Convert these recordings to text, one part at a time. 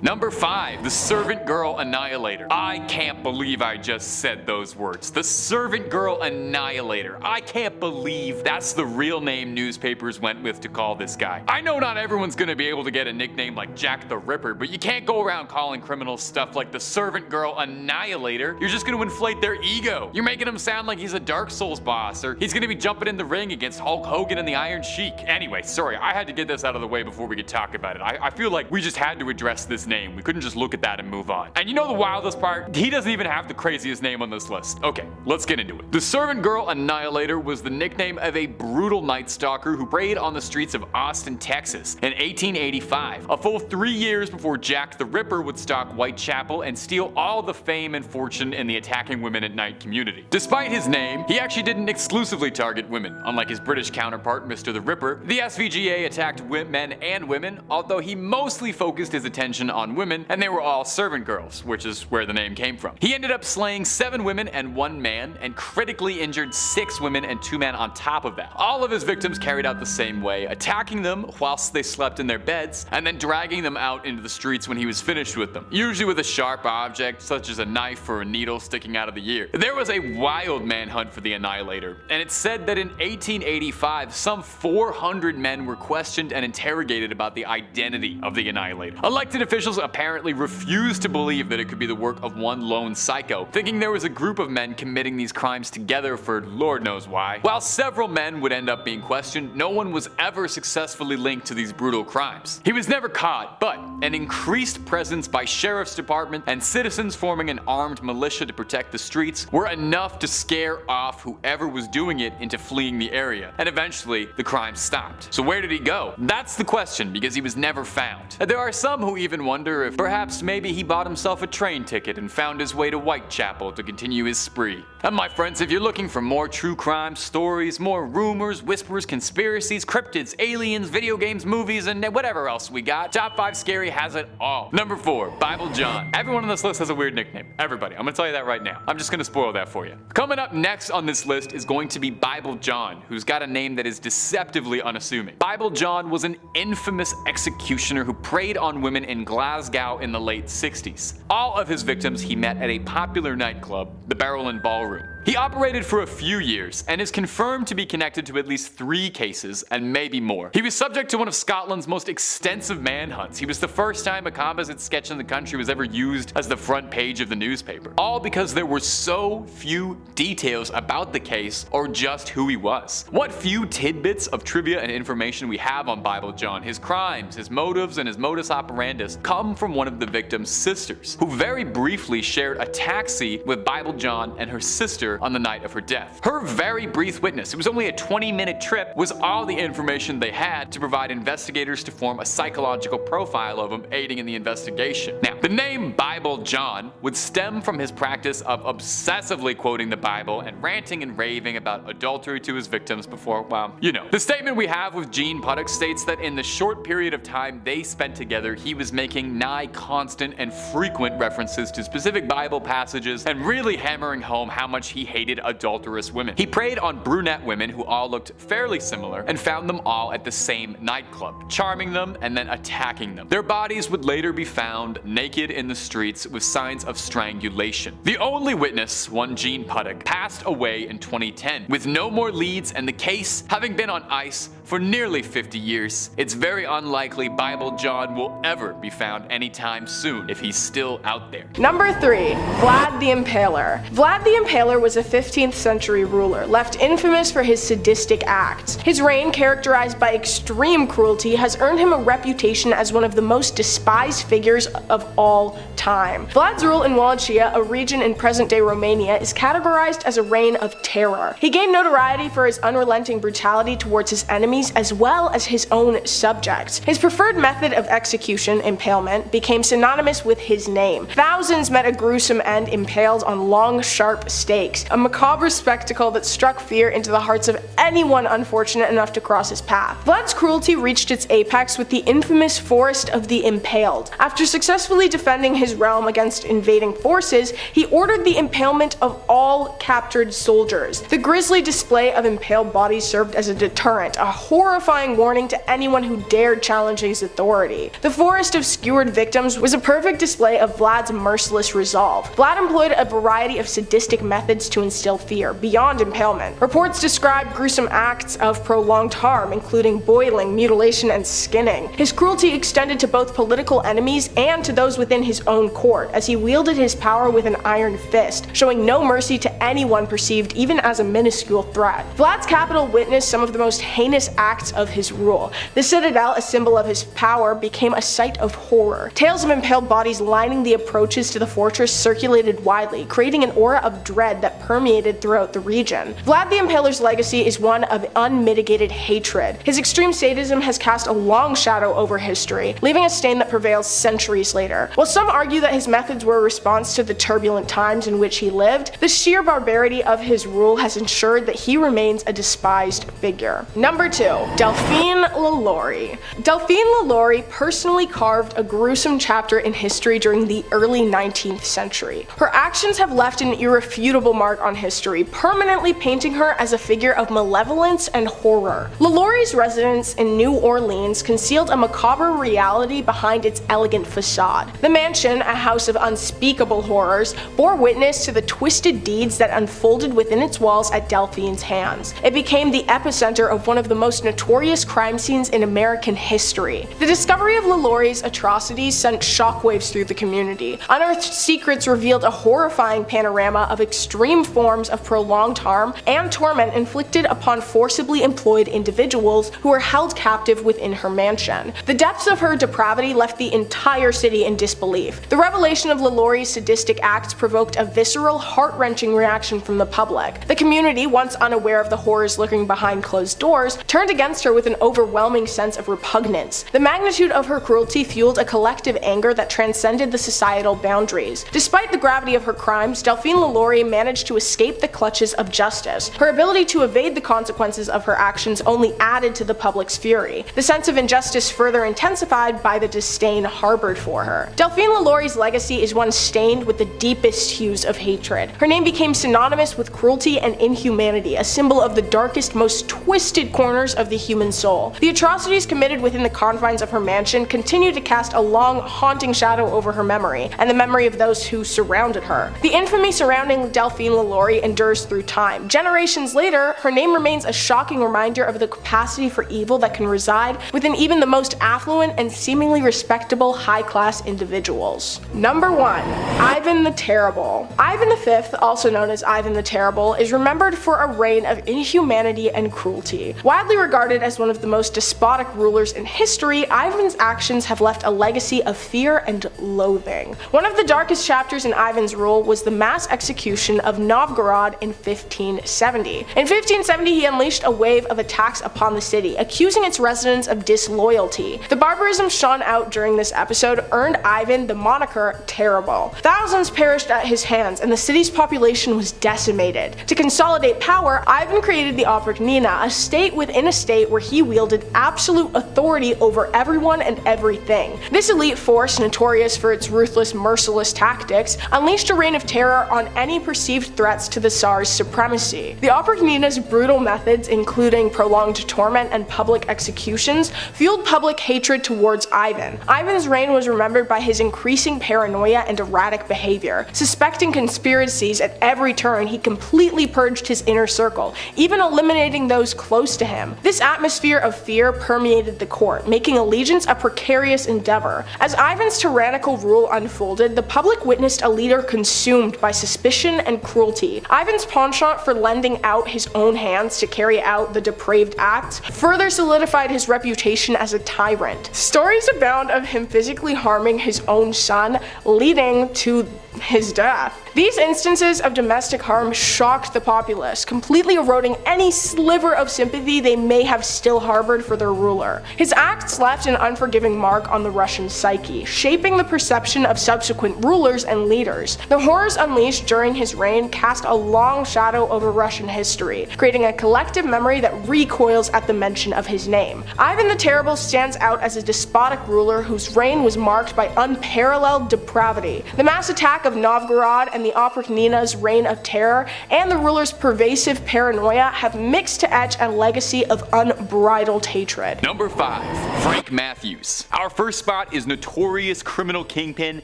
Number 5. The Servant Girl Annihilator. I can't believe I just said those words. The Servant Girl Annihilator. I can't believe that's the real name newspapers went with to call this guy. I know not everyone's gonna be able to get a nickname like Jack the Ripper, but you can't go around calling criminals stuff like the Servant Girl Annihilator. You're just gonna inflate their ego. You're making him sound like he's a Dark Souls boss, or he's gonna be jumping in the ring against Hulk Hogan and the Iron Sheik. Anyway, sorry, I had to get this out of the way before we could talk about it. I feel like we just had to address this name. We couldn't just look at that and move on. And you know the wildest part? He doesn't even have the craziest name on this list. Okay, let's get into it. The Servant Girl Annihilator was the nickname of a brutal night stalker who preyed on the streets of Austin, Texas in 1885, a full 3 years before Jack the Ripper would stalk Whitechapel and steal all the fame and fortune in the attacking women at night community. Despite his name, he actually didn't exclusively target women. Unlike his British counterpart, Mr. the Ripper, the SVGA attacked men and women, although he mostly focused his attention on women, and they were all servant girls, which is where the name came from. He ended up slaying 7 women and 1 man, and critically injured 6 women and 2 men on top of that. All of his victims carried out the same way, attacking them whilst they slept in their beds, and then dragging them out into the streets when he was finished with them, usually with a sharp object such as a knife or a needle sticking out of the ear. There was a wild manhunt for the Annihilator, and it's said that in 1885, some 400 men were questioned and interrogated about the identity of the Annihilator. Elected officials apparently refused to believe that it could be the work of one lone psycho, thinking there was a group of men committing these crimes together for Lord knows why. While several men would end up being questioned, no one was ever successfully linked to these brutal crimes. He was never caught, but an increased presence by sheriff's department and citizens forming an armed militia to protect the streets were enough to scare off whoever was doing it into fleeing the area, and eventually the crime stopped. So where did he go? That's the question, because he was never found. There are some who even wonder if perhaps maybe he bought himself a train ticket and found his way to Whitechapel to continue his spree. And my friends, if you're looking for more true crime stories, more rumors, whispers, conspiracies, cryptids, aliens, video games, movies, and whatever else we got, Top 5 Scary has it all. Number 4, Bible John. Everyone on this list has a weird nickname. Everybody. I'm gonna tell you that right now. I'm just gonna spoil that for you. Coming up next on this list is going to be Bible John, who's got a name that is deceptively unassuming. Bible John was an infamous executioner who preyed on women in Glasgow in the late 60s. All of his victims he met at a popular nightclub, the Barrel and Ballroom. He operated for a few years and is confirmed to be connected to at least 3 cases and maybe more. He was subject to one of Scotland's most extensive manhunts. He was the first time a composite sketch in the country was ever used as the front page of the newspaper. All because there were so few details about the case or just who he was. What few tidbits of trivia and information we have on Bible John, his crimes, his motives, and his modus operandus come from one of the victim's sisters, who very briefly shared a taxi with Bible John and her sister on the night of her death. Her very brief witness, it was only a 20-minute trip, was all the information they had to provide investigators to form a psychological profile of him, aiding in the investigation. Now, the name Bible John would stem from his practice of obsessively quoting the Bible and ranting and raving about adultery to his victims before, well, you know. The statement we have with Gene Puttock states that in the short period of time they spent together, he was making nigh constant and frequent references to specific Bible passages and really hammering home how much he hated adulterous women. He preyed on brunette women who all looked fairly similar and found them all at the same nightclub, charming them and then attacking them. Their bodies would later be found naked in the streets with signs of strangulation. The only witness, one Gene Puttock, passed away in 2010, with no more leads and the case having been on ice for nearly 50 years. It's very unlikely Bible John will ever be found anytime soon if he's still out there. Number 3, Vlad the Impaler. Vlad the Impaler was a 15th century ruler, left infamous for his sadistic acts. His reign, characterized by extreme cruelty, has earned him a reputation as one of the most despised figures of all time. Vlad's rule in Wallachia, a region in present-day Romania, is categorized as a reign of terror. He gained notoriety for his unrelenting brutality towards his enemies as well as his own subjects. His preferred method of execution, impalement, became synonymous with his name. Thousands met a gruesome end impaled on long, sharp stakes. stakes, a macabre spectacle that struck fear into the hearts of anyone unfortunate enough to cross his path. Vlad's cruelty reached its apex with the infamous Forest of the Impaled. After successfully defending his realm against invading forces, he ordered the impalement of all captured soldiers. The grisly display of impaled bodies served as a deterrent, a horrifying warning to anyone who dared challenge his authority. The forest of skewered victims was a perfect display of Vlad's merciless resolve. Vlad employed a variety of sadistic methods to instill fear, beyond impalement. Reports describe gruesome acts of prolonged harm, including boiling, mutilation, and skinning. His cruelty extended to both political enemies and to those within his own court, as he wielded his power with an iron fist, showing no mercy to anyone perceived even as a minuscule threat. Vlad's capital witnessed some of the most heinous acts of his rule. The citadel, a symbol of his power, became a sight of horror. Tales of impaled bodies lining the approaches to the fortress circulated widely, creating an aura of dread that permeated throughout the region. Vlad the Impaler's legacy is one of unmitigated hatred. His extreme sadism has cast a long shadow over history, leaving a stain that prevails centuries later. While some argue that his methods were a response to the turbulent times in which he lived, the sheer barbarity of his rule has ensured that he remains a despised figure. Number 2. Delphine LaLaurie. Delphine LaLaurie personally carved a gruesome chapter in history during the early 19th century. Her actions have left an irrefutable mark on history, permanently painting her as a figure of malevolence and horror. LaLaurie's residence in New Orleans concealed a macabre reality behind its elegant facade. The mansion, a house of unspeakable horrors, bore witness to the twisted deeds that unfolded within its walls at Delphine's hands. It became the epicenter of one of the most notorious crime scenes in American history. The discovery of LaLaurie's atrocities sent shockwaves through the community. Unearthed secrets revealed a horrifying panorama of extreme forms of prolonged harm and torment inflicted upon forcibly employed individuals who were held captive within her mansion. The depths of her depravity left the entire city in disbelief. The revelation of LaLaurie's sadistic acts provoked a visceral, heart-wrenching reaction from the public. The community, once unaware of the horrors lurking behind closed doors, turned against her with an overwhelming sense of repugnance. The magnitude of her cruelty fueled a collective anger that transcended the societal boundaries. Despite the gravity of her crimes, Delphine LaLaurie managed to escape the clutches of justice. Her ability to evade the consequences of her actions only added to the public's fury. The sense of injustice further intensified by the disdain harbored for her. Delphine LaLaurie's legacy is one stained with the deepest hues of hatred. Her name became synonymous with cruelty and inhumanity, a symbol of the darkest, most twisted corners of the human soul. The atrocities committed within the confines of her mansion continue to cast a long, haunting shadow over her memory, and the memory of those who surrounded her. The infamy surrounding Delphine LaLaurie endures through time. Generations later, her name remains a shocking reminder of the capacity for evil that can reside within even the most affluent and seemingly respectable high-class individuals. Number 1. Ivan the Terrible. Ivan V, also known as Ivan the Terrible, is remembered for a reign of inhumanity and cruelty. Widely regarded as one of the most despotic rulers in history, Ivan's actions have left a legacy of fear and loathing. One of the darkest chapters in Ivan's rule was the mass execution of Novgorod in 1570. In 1570, he unleashed a wave of attacks upon the city, accusing its residents of disloyalty. The barbarism shone out during this episode earned Ivan the moniker Terrible. Thousands perished at his hands, and the city's population was decimated. To consolidate power, Ivan created the Oprichnina, a state within a state where he wielded absolute authority over everyone and everything. This elite force, notorious for its ruthless, merciless tactics, unleashed a reign of terror on any perceived threats to the Tsar's supremacy. The Oprichnina's brutal methods, including prolonged torment and public executions, fueled public hatred towards Ivan. Ivan's reign was remembered by his increasing paranoia and erratic behavior. Suspecting conspiracies at every turn, he completely purged his inner circle, even eliminating those close to him. This atmosphere of fear permeated the court, making allegiance a precarious endeavor. As Ivan's tyrannical rule unfolded, the public witnessed a leader consumed by suspicion and cruelty. Ivan's penchant for lending out his own hands to carry out the depraved acts further solidified his reputation as a tyrant. Stories abound of him physically harming his own son, leading to his death. These instances of domestic harm shocked the populace, completely eroding any sliver of sympathy they may have still harbored for their ruler. His acts left an unforgiving mark on the Russian psyche, shaping the perception of subsequent rulers and leaders. The horrors unleashed during his reign cast a long shadow over Russian history, creating a collective memory that recoils at the mention of his name. Ivan the Terrible stands out as a despotic ruler whose reign was marked by unparalleled depravity. The mass attack of Novgorod and the Oprychnina's reign of terror and the ruler's pervasive paranoia have mixed to etch a legacy of unbridled hatred. Number 5. Frank Matthews. Our first spot is notorious criminal kingpin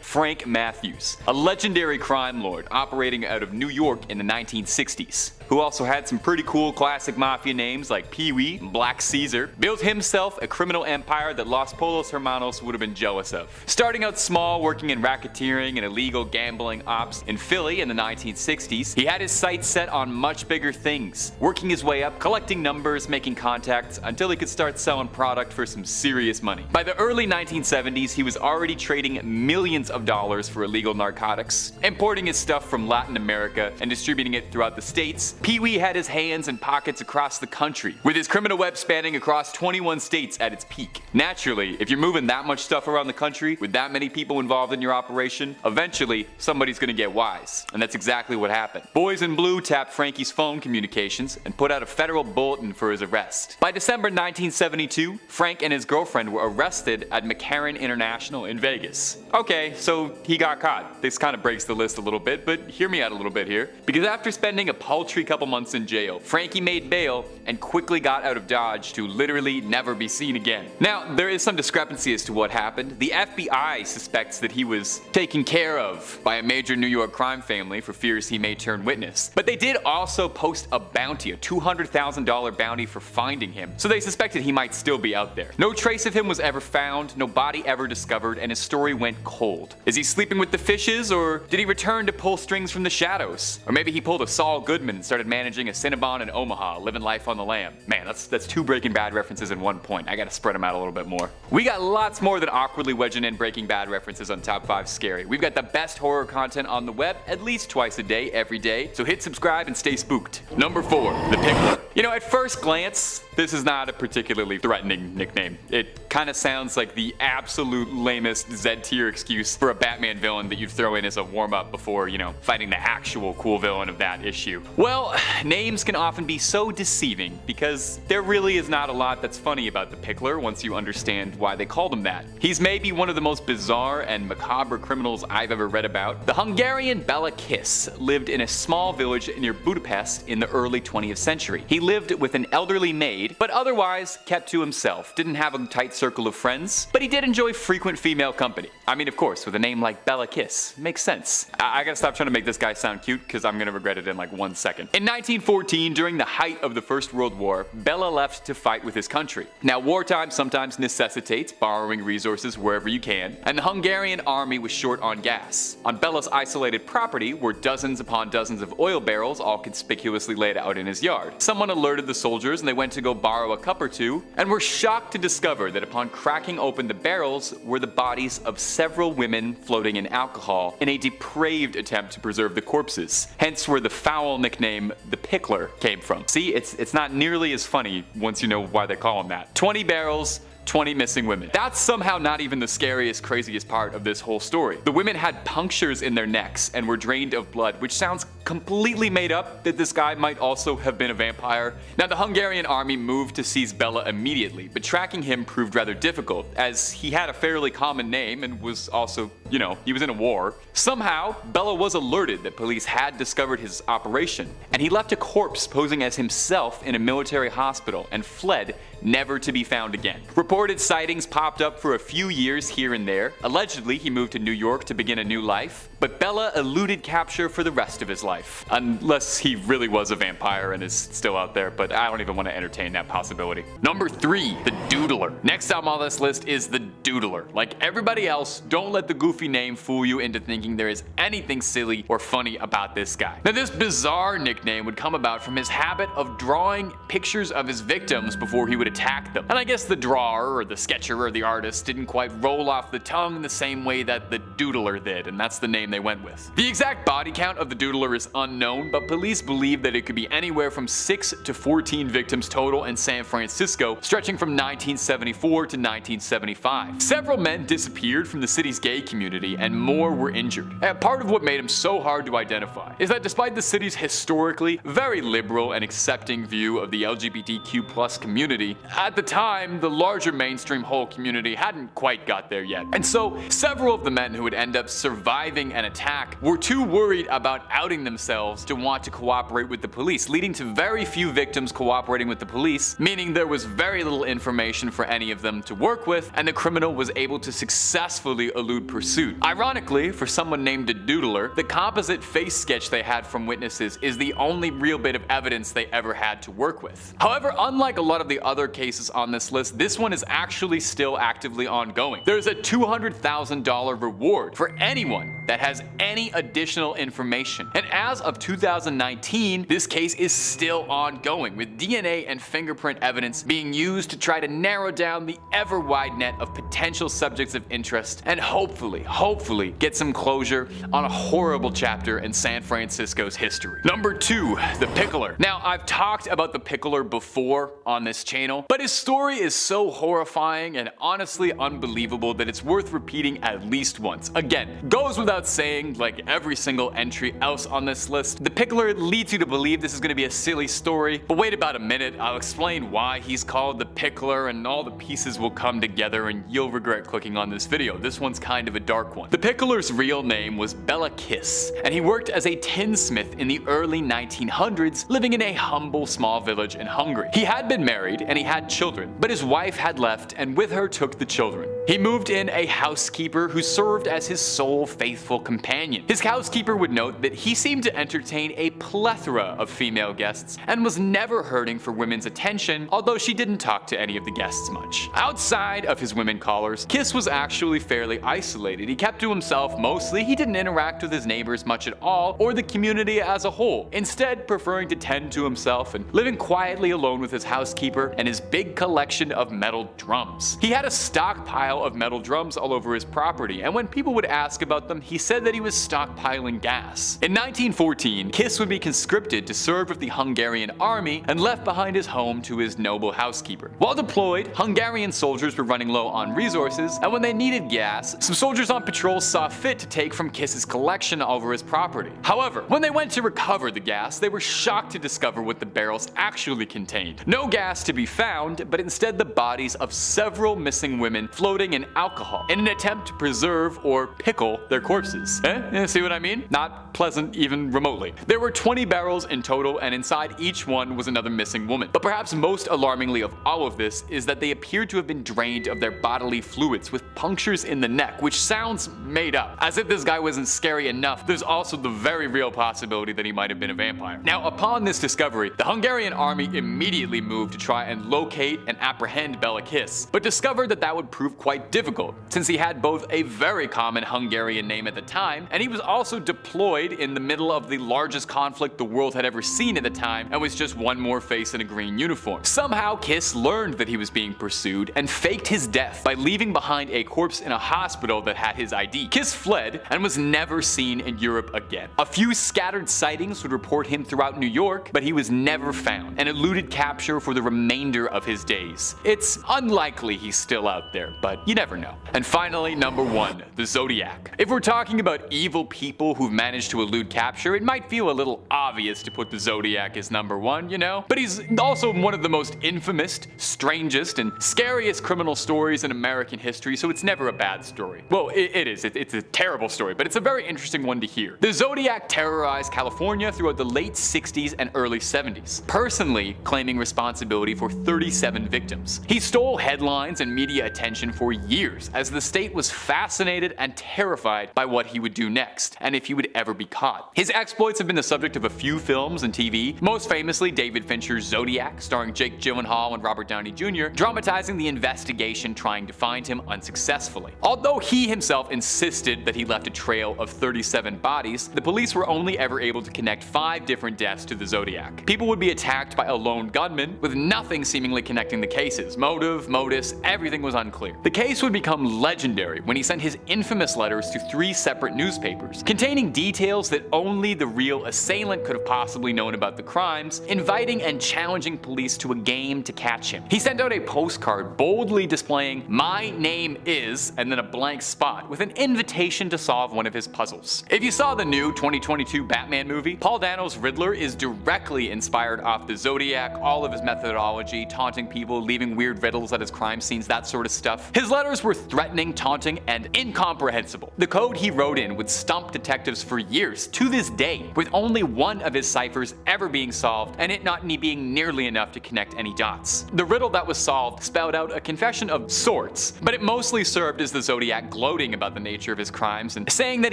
Frank Matthews, a legendary crime lord operating out of New York in the 1960s, who also had some pretty cool classic mafia names like Pee-wee and Black Caesar. Built himself a criminal empire that Los Polos Hermanos would have been jealous of. Starting out small, working in racketeering and illegal gambling ops in Philly in the 1960s, he had his sights set on much bigger things, working his way up, collecting numbers, making contacts, until he could start selling product for some serious money. By the early 1970s, he was already trading millions of dollars for illegal narcotics, importing his stuff from Latin America and distributing it throughout the States. Pee-wee had his hands and pockets across the country, with his criminal web spanning across 21 states at its peak. Naturally, if you're moving that much stuff around the country with that many people involved in your operation, eventually somebody's gonna get wise. And that's exactly what happened. Boys in Blue tapped Frankie's phone communications and put out a federal bulletin for his arrest. By December 1972, Frank and his girlfriend were arrested at McCarran International in Vegas. Okay, so he got caught. This kind of breaks the list a little bit, but hear me out a little bit here. Because after spending a paltry couple months in jail, Frankie made bail and quickly got out of Dodge to literally never be seen again. Now, there is some discrepancy as to what happened. The FBI suspects that he was taken care of by a major New York crime family for fears he may turn witness. But they did also post a bounty, a $200,000 bounty for finding him, so they suspected he might still be out there. No trace of him was ever found, no body ever discovered, and his story went cold. Is he sleeping with the fishes, or did he return to pull strings from the shadows? Or maybe he pulled a Saul Goodman and started managing a Cinnabon in Omaha, living life on the lam. Man, that's 2 Breaking Bad references in 1 point. I gotta spread them out a little bit more. We got lots more than awkwardly wedging in Breaking Bad references on Top 5 Scary. We've got the best horror content on the web at least twice a day, every day, so hit subscribe and stay spooked. Number 4, the Pickler. You know, at first glance, this is not a particularly threatening nickname. It kind of sounds like the absolute lamest Z-tier excuse for a Batman villain that you'd throw in as a warm-up before, you know, fighting the actual cool villain of that issue. Well, names can often be so deceiving because there really is not a lot that's funny about the Pickler once you understand why they called him that. He's maybe one of the most bizarre and macabre criminals I've ever read about. The Hungarian Bela Kiss lived in a small village near Budapest in the early 20th century. He lived with an elderly maid, but otherwise kept to himself. Didn't have a tight circle of friends, but he did enjoy frequent female company. I mean, of course, with a name like Bela Kiss. Makes sense. I gotta stop trying to make this guy sound cute because I'm gonna regret it in like 1 second. In 1914, during the height of the First World War, Bela left to fight with his country. Now, wartime sometimes necessitates borrowing resources wherever you can, and the Hungarian army was short on gas. On Bela's isolated property were dozens upon dozens of oil barrels all conspicuously laid out in his yard. Someone alerted the soldiers and they went to go borrow a cup or two, and were shocked to discover that upon cracking open the barrels were the bodies of several women floating in alcohol in a depraved attempt to preserve the corpses. Hence where the foul nickname the Pickler came from. See, it's not nearly as funny once you know why they call him that. 20 barrels, 20 missing women. That's somehow not even the scariest, craziest part of this whole story. The women had punctures in their necks and were drained of blood, which sounds completely made up that this guy might also have been a vampire. Now, the Hungarian army moved to seize Bela immediately, but tracking him proved rather difficult, as he had a fairly common name and was also, you know, he was in a war. Somehow, Bela was alerted that police had discovered his operation, and he left a corpse posing as himself in a military hospital and fled, never to be found again. Reported sightings popped up for a few years here and there. Allegedly, he moved to New York to begin a new life, but Bela eluded capture for the rest of his life. Unless he really was a vampire and is still out there, but I don't even want to entertain that possibility. Number 3, the Doodler. Next up on this list is the Doodler. Like everybody else, don't let the goofy name fool you into thinking there is anything silly or funny about this guy. Now, this bizarre nickname would come about from his habit of drawing pictures of his victims before he would attack them. And I guess the drawer or the sketcher or the artist didn't quite roll off the tongue the same way that the Doodler did, and that's the name they went with. The exact body count of the Doodler is is unknown, but police believe that it could be anywhere from 6 to 14 victims total in San Francisco, stretching from 1974 to 1975. Several men disappeared from the city's gay community, and more were injured. And part of what made him so hard to identify is that despite the city's historically very liberal and accepting view of the LGBTQ+ community, at the time, the larger mainstream whole community hadn't quite got there yet. And so, several of the men who would end up surviving an attack were too worried about outing themselves to want to cooperate with the police, leading to very few victims cooperating with the police, meaning there was very little information for any of them to work with, and the criminal was able to successfully elude pursuit. Ironically, for someone named the Doodler, the composite face sketch they had from witnesses is the only real bit of evidence they ever had to work with. However, unlike a lot of the other cases on this list, this one is actually still actively ongoing. There's a $200,000 reward for anyone that has any additional information. And as of 2019, this case is still ongoing, with DNA and fingerprint evidence being used to try to narrow down the ever wide net of potential subjects of interest and hopefully get some closure on a horrible chapter in San Francisco's history. Number 2, the Pickler. Now, I've talked about the Pickler before on this channel, but his story is so horrifying and honestly unbelievable that it's worth repeating at least once. Again, goes without saying, like every single entry else on this list, the Pickler leads you to believe this is going to be a silly story, but wait about a minute, I'll explain why he's called the Pickler and all the pieces will come together and you'll regret clicking on this video. This one's kind of a dark one. The Pickler's real name was Bela Kiss, and he worked as a tinsmith in the early 1900s, living in a humble small village in Hungary. He had been married and he had children, but his wife had left and with her took the children. He moved in a housekeeper who served as his sole faithful companion. His housekeeper would note that he seemed to entertain a plethora of female guests and was never hurting for women's attention, although she didn't talk to any of the guests much. Outside of his women callers, Kiss was actually fairly isolated. He kept to himself mostly, he didn't interact with his neighbors much at all, or the community as a whole, instead preferring to tend to himself and living quietly alone with his housekeeper and his big collection of metal drums. He had a stockpile of metal drums all over his property, and when people would ask about them, he said that he was stockpiling gas. In 1914, Kiss would be conscripted to serve with the Hungarian army and left behind his home to his noble housekeeper. While deployed, Hungarian soldiers were running low on resources, and when they needed gas, some soldiers on patrol saw fit to take from Kiss's collection all over his property. However, when they went to recover the gas, they were shocked to discover what the barrels actually contained. No gas to be found, but instead the bodies of several missing women floating in alcohol in an attempt to preserve or pickle their corpses. See what I mean? Not pleasant even remotely. There were 20 barrels in total, and inside each one was another missing woman. But perhaps most alarmingly of all of this is that they appeared to have been drained of their bodily fluids with punctures in the neck, which sounds made up. As if this guy wasn't scary enough, there's also the very real possibility that he might have been a vampire. Now, upon this discovery, the Hungarian army immediately moved to try and locate and apprehend Bela Kiss, but discovered that that would prove quite difficult, since he had both a very common Hungarian name at the time, and he was also deployed in the middle of the largest conflict the world had ever seen at the time, and was just one more face in a green uniform. Somehow, Kiss learned that he was being pursued and faked his death by leaving behind a corpse in a hospital that had his ID. Kiss fled and was never seen in Europe again. A few scattered sightings would report him throughout New York, but he was never found and eluded capture for the remainder of his days. It's unlikely he's still out there, but you never know. And finally, number 1, the Zodiac. If we're talking about evil people who've managed to elude capture, it might feel a little obvious to put the Zodiac as number 1, you know? But he's also one of the most infamous, strangest, and scariest criminal stories in American history, so it's never a bad story. Well, it is. It's a terrible story, but it's a very interesting one to hear. The Zodiac terrorized California throughout the late 60s and early 70s, personally claiming responsibility for 37 victims. He stole headlines and media attention for years, as the state was fascinated and terrified by what he would do next, and if he would ever be caught. His exploits have been the subject of a few films and TV, most famously David Fincher's Zodiac, starring Jake Gyllenhaal and Robert Downey Jr., dramatizing the investigation trying to find him unsuccessfully. Although he himself insisted that he left a trail of 37 bodies, the police were only ever able to connect 5 different deaths to the Zodiac. People would be attacked by a lone gunman, with nothing seemingly connecting the cases. Motive, modus, everything was unclear. The case would become legendary when he sent his infamous letters to 3 separate newspapers, containing details that only only the real assailant could have possibly known about the crimes, inviting and challenging police to a game to catch him. He sent out a postcard boldly displaying "My name is," and then a blank spot with an invitation to solve one of his puzzles. If you saw the new 2022 Batman movie, Paul Dano's Riddler is directly inspired off the Zodiac, all of his methodology, taunting people, leaving weird riddles at his crime scenes, that sort of stuff. His letters were threatening, taunting, and incomprehensible. The code he wrote in would stump detectives for years, to this day, with only one of his ciphers ever being solved and it not being nearly enough to connect any dots. The riddle that was solved spelled out a confession of sorts, but it mostly served as the Zodiac gloating about the nature of his crimes and saying that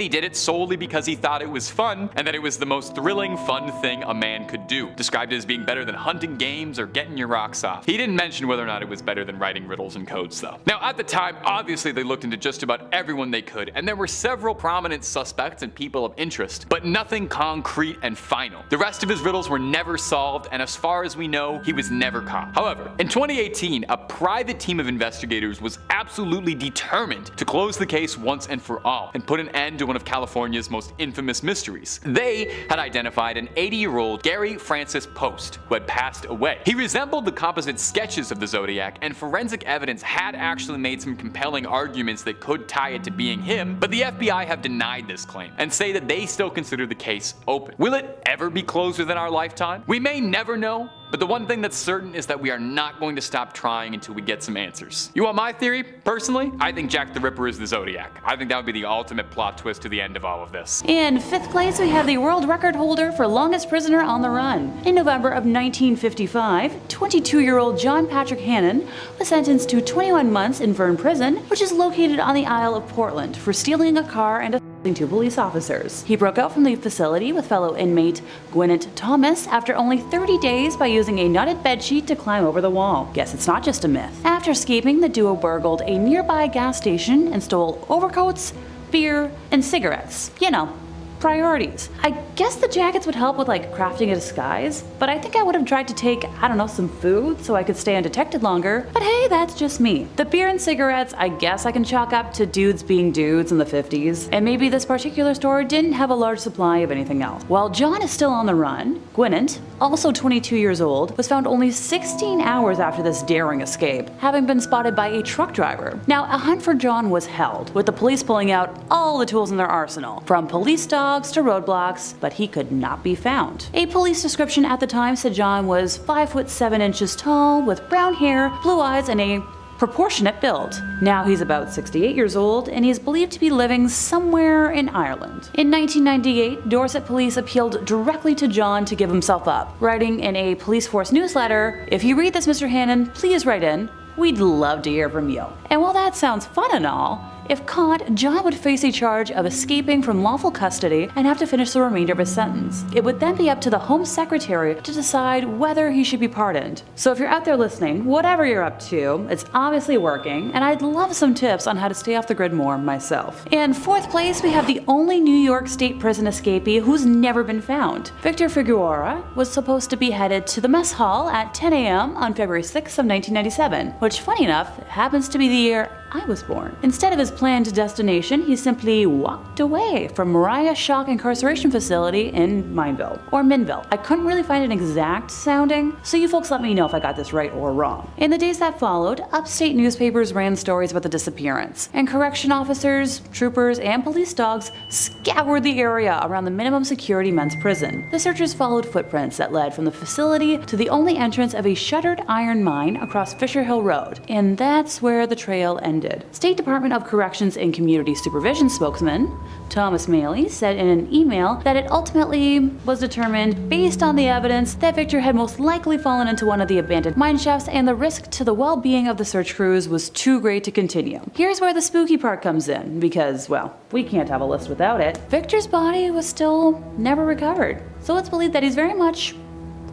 he did it solely because he thought it was fun and that it was the most thrilling, fun thing a man could do, described it as being better than hunting games or getting your rocks off. He didn't mention whether or not it was better than writing riddles and codes though. Now at the time, obviously they looked into just about everyone they could, and there were several prominent suspects and people of interest, but nothing concrete and final. The rest of his riddles were never solved, and as far as we know, he was never caught. However, in 2018, a private team of investigators was absolutely determined to close the case once and for all, and put an end to one of California's most infamous mysteries. They had identified an 80-year-old Gary Francis Post, who had passed away. He resembled the composite sketches of the Zodiac, and forensic evidence had actually made some compelling arguments that could tie it to being him, but the FBI have denied this claim, and say that they still consider the case open. Will it ever be closed within our lifetime? We may never know, but the one thing that's certain is that we are not going to stop trying until we get some answers. You want my theory? Personally, I think Jack the Ripper is the Zodiac. I think that would be the ultimate plot twist to the end of all of this. In 5th place, we have the world record holder for longest prisoner on the run. In November of 1955, 22-year-old John Patrick Hannon was sentenced to 21 months in Verne Prison, which is located on the Isle of Portland, for stealing a car and assaulting 2 police officers. He broke out from the facility with fellow inmate Gwyneth Thomas after only 30 days by using a knotted bedsheet to climb over the wall. Guess it's not just a myth. After escaping, the duo burgled a nearby gas station and stole overcoats, beer, and cigarettes. You know, priorities. I guess the jackets would help with like crafting a disguise, but I think I would have tried to take, I don't know, some food so I could stay undetected longer. But hey, that's just me. The beer and cigarettes, I guess I can chalk up to dudes being dudes in the 50s, and maybe this particular store didn't have a large supply of anything else. While John is still on the run, Gwyneth, also 22 years old, was found only 16 hours after this daring escape, having been spotted by a truck driver. Now, a hunt for John was held, with the police pulling out all the tools in their arsenal, from police dogs to roadblocks, but he could not be found. A police description at the time said John was 5'7" tall, with brown hair, blue eyes, and a proportionate build. Now he's about 68 years old, and he's believed to be living somewhere in Ireland. In 1998, Dorset police appealed directly to John to give himself up, writing in a police force newsletter, "If you read this, Mr. Hannon, please write in. We'd love to hear from you." And while that sounds fun and all, if caught, John would face a charge of escaping from lawful custody and have to finish the remainder of his sentence. It would then be up to the Home Secretary to decide whether he should be pardoned. So if you're out there listening, whatever you're up to, it's obviously working, and I'd love some tips on how to stay off the grid more myself. In 4th place, we have the only New York State prison escapee who's never been found. Victor Figueroa was supposed to be headed to the mess hall at 10 a.m. on February 6th of 1997, which, funny enough, happens to be the year I was born. Instead of his planned destination, he simply walked away from Mariah Shock Incarceration Facility in Mineville, or Minville. I couldn't really find an exact sounding, so you folks let me know if I got this right or wrong. In the days that followed, upstate newspapers ran stories about the disappearance, and correction officers, troopers, and police dogs scoured the area around the minimum security men's prison. The searchers followed footprints that led from the facility to the only entrance of a shuttered iron mine across Fisher Hill Road, and that's where the trail ended. State Department of Corrections and Community Supervision spokesman Thomas Maley said in an email that it ultimately was determined, based on the evidence, that Victor had most likely fallen into one of the abandoned mine shafts and the risk to the well-being of the search crews was too great to continue. Here's where the spooky part comes in, because, well, we can't have a list without it. Victor's body was still never recovered, so it's believed that he's very much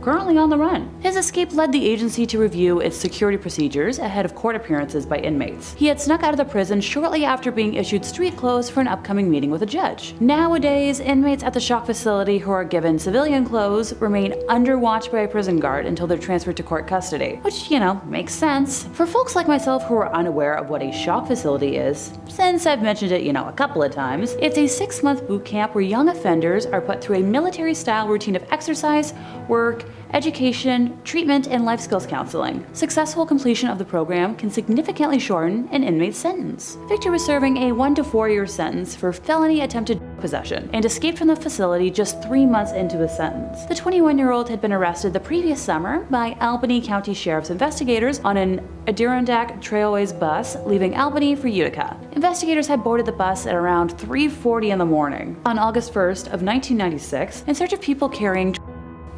currently on the run. His escape led the agency to review its security procedures ahead of court appearances by inmates. He had snuck out of the prison shortly after being issued street clothes for an upcoming meeting with a judge. Nowadays, inmates at the shock facility who are given civilian clothes remain under watch by a prison guard until they're transferred to court custody, which, makes sense. For folks like myself who are unaware of what a shock facility is, since I've mentioned it, a couple of times, it's a 6-month boot camp where young offenders are put through a military-style routine of exercise, work, education, treatment, and life skills counseling. Successful completion of the program can significantly shorten an inmate's sentence. Victor was serving a 1 to 4 year sentence for felony attempted possession and escaped from the facility just 3 months into his sentence. The 21-year-old had been arrested the previous summer by Albany County Sheriff's investigators on an Adirondack Trailways bus leaving Albany for Utica. Investigators had boarded the bus at around 3:40 in the morning on August 1st of 1996 in search of people carrying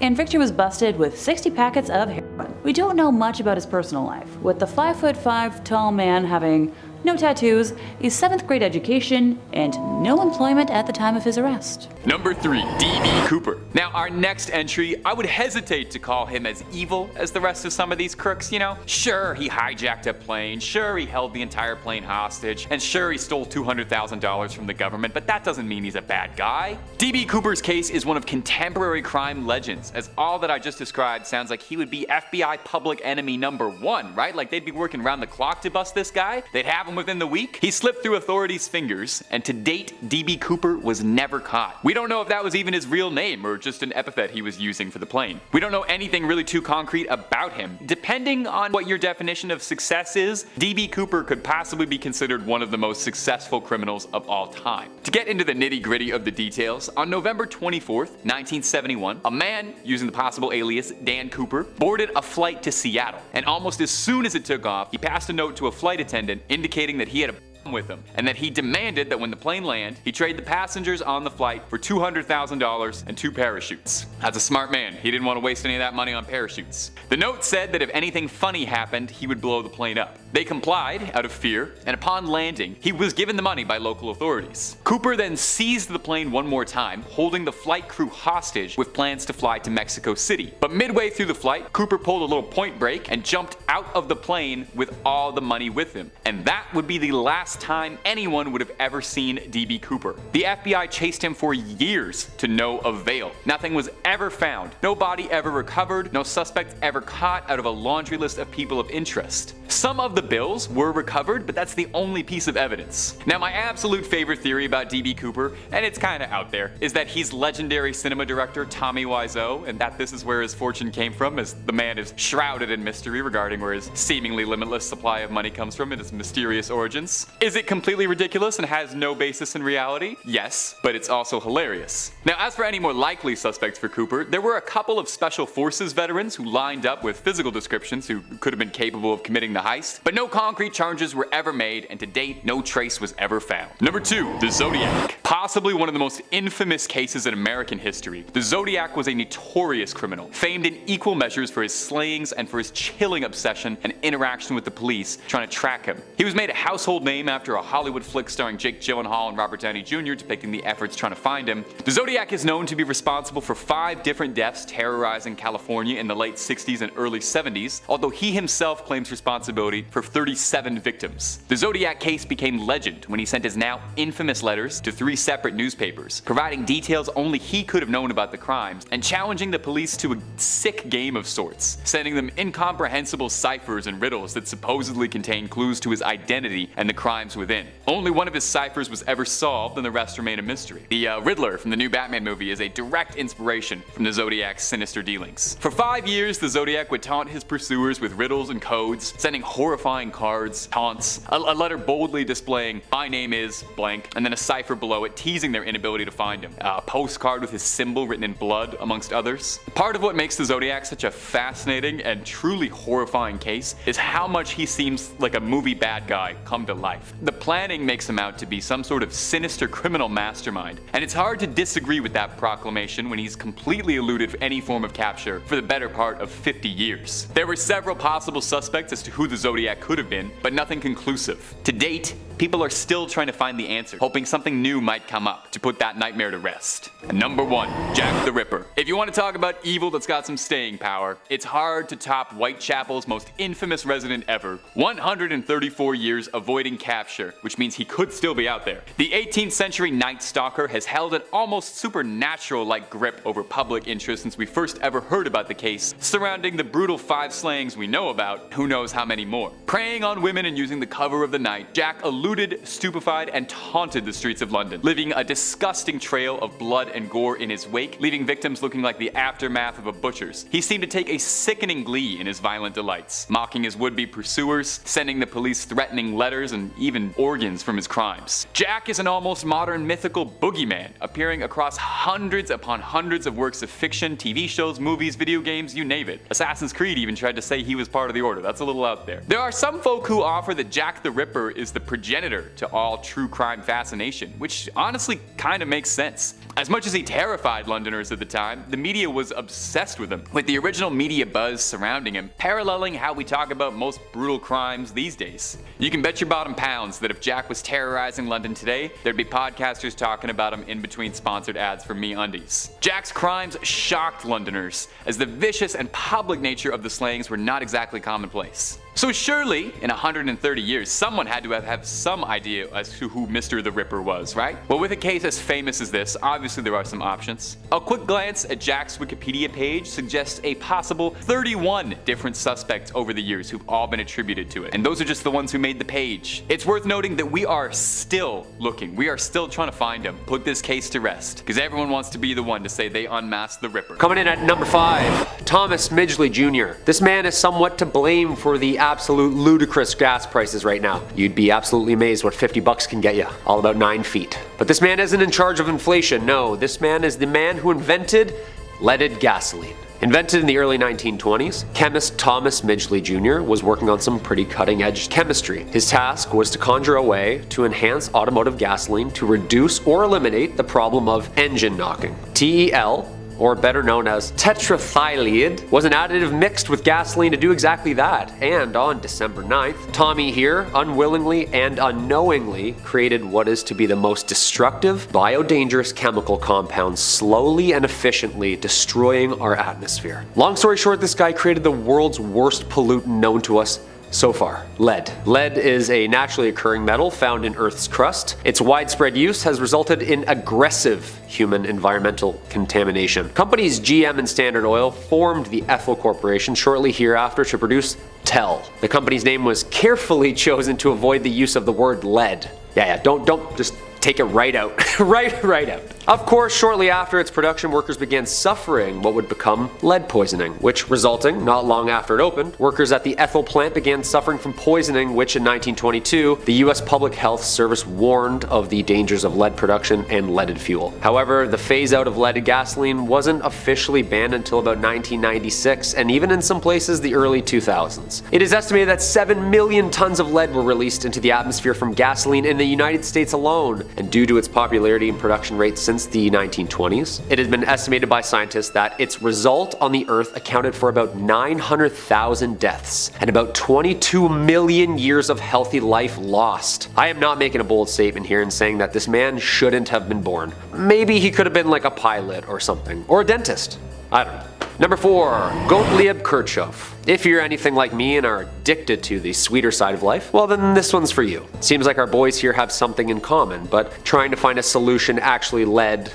and Victor was busted with 60 packets of heroin. We don't know much about his personal life, with the 5'5" tall man having no tattoos, a 7th grade education, and no employment at the time of his arrest. Number 3, D.B. Cooper. Now, our next entry, I would hesitate to call him as evil as the rest of some of these crooks, Sure, he hijacked a plane, sure, he held the entire plane hostage, and sure, he stole $200,000 from the government, but that doesn't mean he's a bad guy. D.B. Cooper's case is one of contemporary crime legends, as all that I just described sounds like he would be FBI public enemy number 1, right? Like they'd be working around the clock to bust this guy, they'd have him within the week. He slipped through authorities' fingers, and to date, D.B. Cooper was never caught. We don't know if that was even his real name or just an epithet he was using for the plane. We don't know anything really too concrete about him. Depending on what your definition of success is, D.B. Cooper could possibly be considered one of the most successful criminals of all time. To get into the nitty-gritty of the details, on November 24th, 1971, a man using the possible alias Dan Cooper boarded a flight to Seattle, and almost as soon as it took off, he passed a note to a flight attendant indicating that he had a with him, and that he demanded that when the plane landed, he trade the passengers on the flight for $200,000 and 2 parachutes. As a smart man, he didn't want to waste any of that money on parachutes. The note said that if anything funny happened, he would blow the plane up. They complied out of fear, and upon landing, he was given the money by local authorities. Cooper then seized the plane one more time, holding the flight crew hostage with plans to fly to Mexico City. But midway through the flight, Cooper pulled a little point break and jumped out of the plane with all the money with him. And that would be the last time anyone would have ever seen D.B. Cooper. The FBI chased him for years to no avail. Nothing was ever found. No body ever recovered. No suspect ever caught out of a laundry list of people of interest. Some of the bills were recovered, but that's the only piece of evidence. Now, my absolute favorite theory about D.B. Cooper, and it's kinda out there, is that he's legendary cinema director Tommy Wiseau, and that this is where his fortune came from, as the man is shrouded in mystery regarding where his seemingly limitless supply of money comes from and his mysterious origins. Is it completely ridiculous and has no basis in reality? Yes, but it's also hilarious. Now, as for any more likely suspects for Cooper, there were a couple of Special Forces veterans who lined up with physical descriptions who could have been capable of committing the heist, but no concrete charges were ever made, and to date, no trace was ever found. Number 2, the Zodiac. Possibly one of the most infamous cases in American history, the Zodiac was a notorious criminal, famed in equal measures for his slayings and for his chilling obsession and interaction with the police trying to track him. He was made a household name after a Hollywood flick starring Jake Gyllenhaal and Robert Downey Jr. depicting the efforts trying to find him. The Zodiac is known to be responsible for 5 different deaths terrorizing California in the late 60s and early 70s, although he himself claims responsibility for 37 victims. The Zodiac case became legend when he sent his now infamous letters to 3 separate newspapers, providing details only he could have known about the crimes, and challenging the police to a sick game of sorts, sending them incomprehensible ciphers and riddles that supposedly contained clues to his identity and the crimes within. Only one of his ciphers was ever solved, and the rest remain a mystery. The Riddler from the new Batman movie is a direct inspiration from the Zodiac's sinister dealings. For 5 years, the Zodiac would taunt his pursuers with riddles and codes, sending horrifying cards, taunts, a letter boldly displaying "My name is blank," and then a cipher below it teasing their inability to find him. A postcard with his symbol written in blood, amongst others. Part of what makes the Zodiac such a fascinating and truly horrifying case is how much he seems like a movie bad guy come to life. The planning makes him out to be some sort of sinister criminal mastermind, and it's hard to disagree with that proclamation when he's completely eluded any form of capture for the better part of 50 years. There were several possible suspects as to who the Zodiac Zodiac could have been, but nothing conclusive. To date, people are still trying to find the answer, hoping something new might come up to put that nightmare to rest. Number 1. Jack the Ripper. If you want to talk about evil that's got some staying power, it's hard to top Whitechapel's most infamous resident ever. 134 years avoiding capture, which means he could still be out there. The 18th century Night Stalker has held an almost supernatural-like grip over public interest since we first ever heard about the case, surrounding the brutal 5 slayings we know about, who knows how many more. Preying on women and using the cover of the night, Jack eluded, stupefied, and taunted the streets of London, leaving a disgusting trail of blood and gore in his wake, leaving victims looking like the aftermath of a butcher's. He seemed to take a sickening glee in his violent delights, mocking his would-be pursuers, sending the police threatening letters, and even organs from his crimes. Jack is an almost modern mythical boogeyman, appearing across hundreds upon hundreds of works of fiction, TV shows, movies, video games, you name it. Assassin's Creed even tried to say he was part of the Order. That's a little out there. There are some folk who offer that Jack the Ripper is the progenitor to all true crime fascination, which honestly kinda makes sense. As much as he terrified Londoners at the time, the media was obsessed with him, with the original media buzz surrounding him, paralleling how we talk about most brutal crimes these days. You can bet your bottom pounds that if Jack was terrorizing London today, there'd be podcasters talking about him in between sponsored ads for MeUndies. Jack's crimes shocked Londoners, as the vicious and public nature of the slayings were not exactly commonplace. So surely, in 130 years, someone had to have some idea as to who Mr. the Ripper was, right? Well, with a case as famous as this, obviously there are some options. A quick glance at Jack's Wikipedia page suggests a possible 31 different suspects over the years who've all been attributed to it, and those are just the ones who made the page. It's worth noting that we are still looking, we are still trying to find him, put this case to rest, because everyone wants to be the one to say they unmasked the Ripper. Coming in at number 5, Thomas Midgley Jr. This man is somewhat to blame for the absolute ludicrous gas prices right now. You'd be absolutely amazed what $50 can get you, all about 9 feet. But this man isn't in charge of inflation, no, this man is the man who invented leaded gasoline. Invented in the early 1920s, chemist Thomas Midgley Jr. was working on some pretty cutting-edge chemistry. His task was to conjure a way to enhance automotive gasoline to reduce or eliminate the problem of engine knocking. TEL, or better known as tetrathiolide, was an additive mixed with gasoline to do exactly that. And on December 9th, Tommy here unwillingly and unknowingly created what is to be the most destructive, biodangerous chemical compound, slowly and efficiently destroying our atmosphere. Long story short, this guy created the world's worst pollutant known to us so far, lead. Lead is a naturally occurring metal found in Earth's crust. Its widespread use has resulted in aggressive human environmental contamination. Companies GM and Standard Oil formed the Ethel Corporation shortly hereafter to produce TEL. The company's name was carefully chosen to avoid the use of the word lead. Yeah, don't just take it right out. right out. Of course, shortly after its production, workers began suffering what would become lead poisoning, which resulting, not long after it opened, workers at the Ethel plant began suffering from poisoning, which in 1922, the US Public Health Service warned of the dangers of lead production and leaded fuel. However, the phase out of leaded gasoline wasn't officially banned until about 1996, and even in some places, the early 2000s. It is estimated that 7 million tons of lead were released into the atmosphere from gasoline in the United States alone, and due to its popularity and production rate since the 1920s, it has been estimated by scientists that its result on the Earth accounted for about 900,000 deaths and about 22 million years of healthy life lost. I am not making a bold statement here and saying that this man shouldn't have been born. Maybe he could have been like a pilot or something, or a dentist. I don't know. Number 4, Gottlieb Kirchhoff. If you're anything like me and are addicted to the sweeter side of life, well then this one's for you. Seems like our boys here have something in common, but trying to find a solution actually led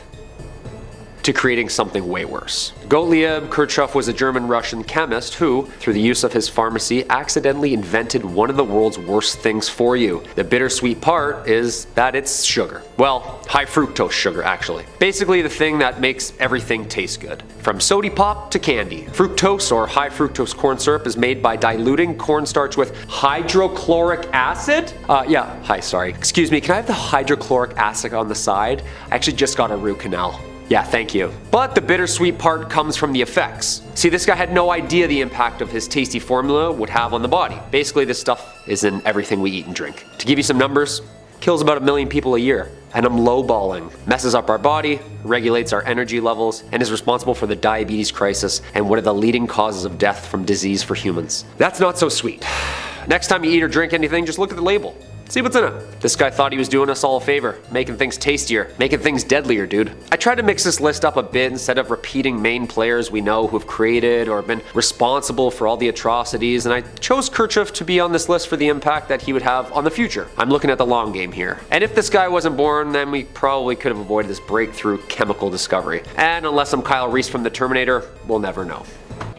to creating something way worse. Gottlieb Kirchhoff was a German-Russian chemist who, through the use of his pharmacy, accidentally invented one of the world's worst things for you. The bittersweet part is that it's sugar. Well, high fructose sugar actually. Basically the thing that makes everything taste good. From sody pop to candy. Fructose or high fructose corn syrup is made by diluting cornstarch with hydrochloric acid? Excuse me, can I have the hydrochloric acid on the side? I actually just got a root canal. Yeah, thank you. But the bittersweet part comes from the effects. See, this guy had no idea the impact of his tasty formula would have on the body. Basically, this stuff is in everything we eat and drink. To give you some numbers, kills about 1 million people a year. And I'm lowballing. Messes up our body, regulates our energy levels, and is responsible for the diabetes crisis and one of the leading causes of death from disease for humans. That's not so sweet. Next time you eat or drink anything, just look at the label. See what's in it. This guy thought he was doing us all a favor, making things tastier, making things deadlier, dude. I tried to mix this list up a bit instead of repeating main players we know who have created or been responsible for all the atrocities, and I chose Kirchhoff to be on this list for the impact that he would have on the future. I'm looking at the long game here. And if this guy wasn't born, then we probably could have avoided this breakthrough chemical discovery. And unless I'm Kyle Reese from the Terminator, we'll never know.